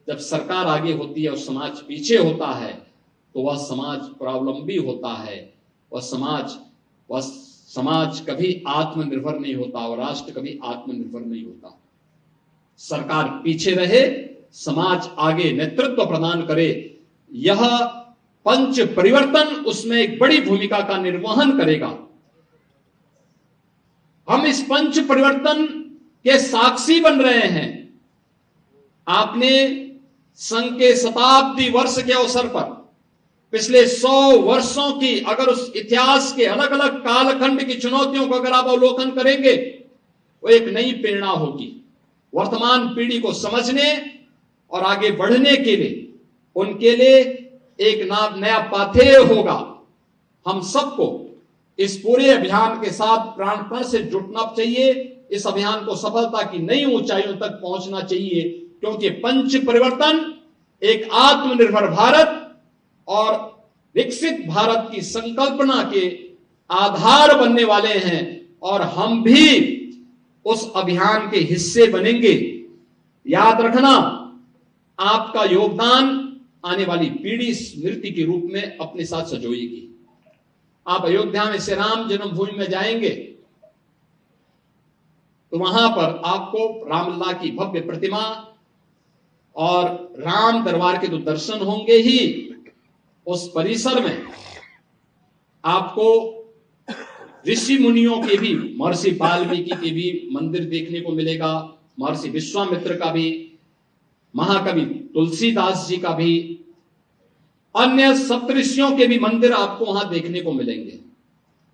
Speaker 1: जब सरकार आगे होती है और समाज पीछे होता है तो वह समाज स्वावलंबी होता है। वह समाज कभी आत्मनिर्भर नहीं होता और राष्ट्र कभी आत्मनिर्भर नहीं होता। सरकार पीछे रहे, समाज आगे नेतृत्व प्रदान करे, यह पंच परिवर्तन उसमें एक बड़ी भूमिका का निर्वहन करेगा। हम इस पंच परिवर्तन के साक्षी बन रहे हैं। आपने संघ के शताब्दी वर्ष के अवसर पर पिछले 100 वर्षों की अगर उस इतिहास के अलग अलग कालखंड की चुनौतियों को अगर आप अवलोकन करेंगे, वो एक नई प्रेरणा होगी वर्तमान पीढ़ी को समझने और आगे बढ़ने के लिए। उनके लिए एक नया पाथेय होगा। हम सबको इस पूरे अभियान के साथ प्राणपण से जुटना चाहिए। इस अभियान को सफलता की नई ऊंचाइयों तक पहुंचना चाहिए, क्योंकि पंच परिवर्तन एक आत्मनिर्भर भारत और विकसित भारत की संकल्पना के आधार बनने वाले हैं, और हम भी उस अभियान के हिस्से बनेंगे। याद रखना, आपका योगदान आने वाली पीढ़ी स्मृति के रूप में अपने साथ सजोएगी। आप अयोध्या में श्री राम जन्मभूमि में जाएंगे तो वहां पर आपको रामलला की भव्य प्रतिमा और राम दरबार के तो दर्शन होंगे ही, उस परिसर में आपको ऋषि मुनियों के भी, महर्षि वाल्मीकि के भी मंदिर देखने को मिलेगा, महर्षि विश्वामित्र का भी, महाकवि तुलसीदास जी का भी, अन्य सप्तऋषियों के भी मंदिर आपको वहां देखने को मिलेंगे।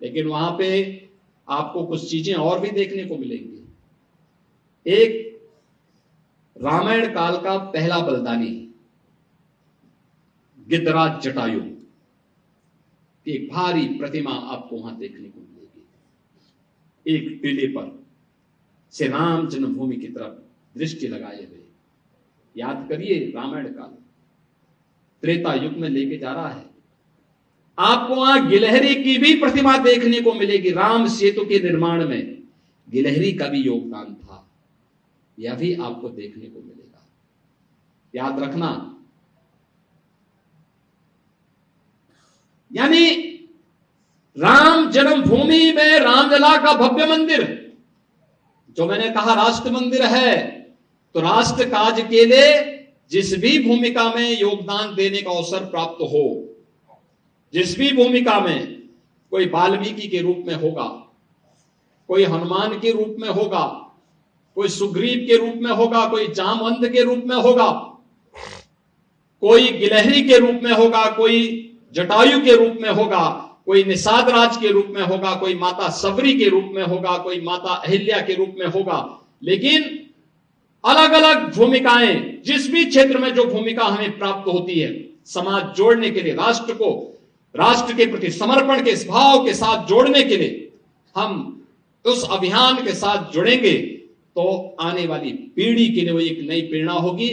Speaker 1: लेकिन वहां पे आपको कुछ चीजें और भी देखने को मिलेंगी। एक रामायण काल का पहला बलिदानी गिद्धराज जटायु की एक भारी प्रतिमा आपको वहां देखने को मिलेगी, एक टीले पर श्री राम जन्मभूमि की तरफ दृष्टि लगाए हुए। याद करिए, रामायण काल त्रेता युग में लेके जा रहा है। आपको वहां गिलहरी की भी प्रतिमा देखने को मिलेगी। राम सेतु के निर्माण में गिलहरी का भी योगदान था, यह भी आपको देखने को मिलेगा। याद रखना, यानी राम जन्मभूमि में रामलला का भव्य मंदिर, जो मैंने कहा राष्ट्र मंदिर है, तो राष्ट्र काज के लिए जिस भी भूमिका में योगदान देने का अवसर प्राप्त हो, जिस भी भूमिका में, कोई वाल्मीकि के रूप में होगा, कोई हनुमान के रूप में होगा, कोई सुग्रीव के रूप में होगा, कोई जामवंत के रूप में होगा, कोई गिलहरी के रूप में होगा, कोई जटायु के रूप में होगा, कोई निषाद राज के रूप में होगा, कोई माता सबरी के रूप में होगा, कोई माता अहिल्या के रूप में होगा। लेकिन अलग अलग भूमिकाएं, जिस भी क्षेत्र में जो भूमिका हमें प्राप्त होती है, समाज जोड़ने के लिए, राष्ट्र को राष्ट्र के प्रति समर्पण के भाव के साथ जोड़ने के लिए हम उस अभियान के साथ जुड़ेंगे, तो आने वाली पीढ़ी के लिए वो एक नई प्रेरणा होगी।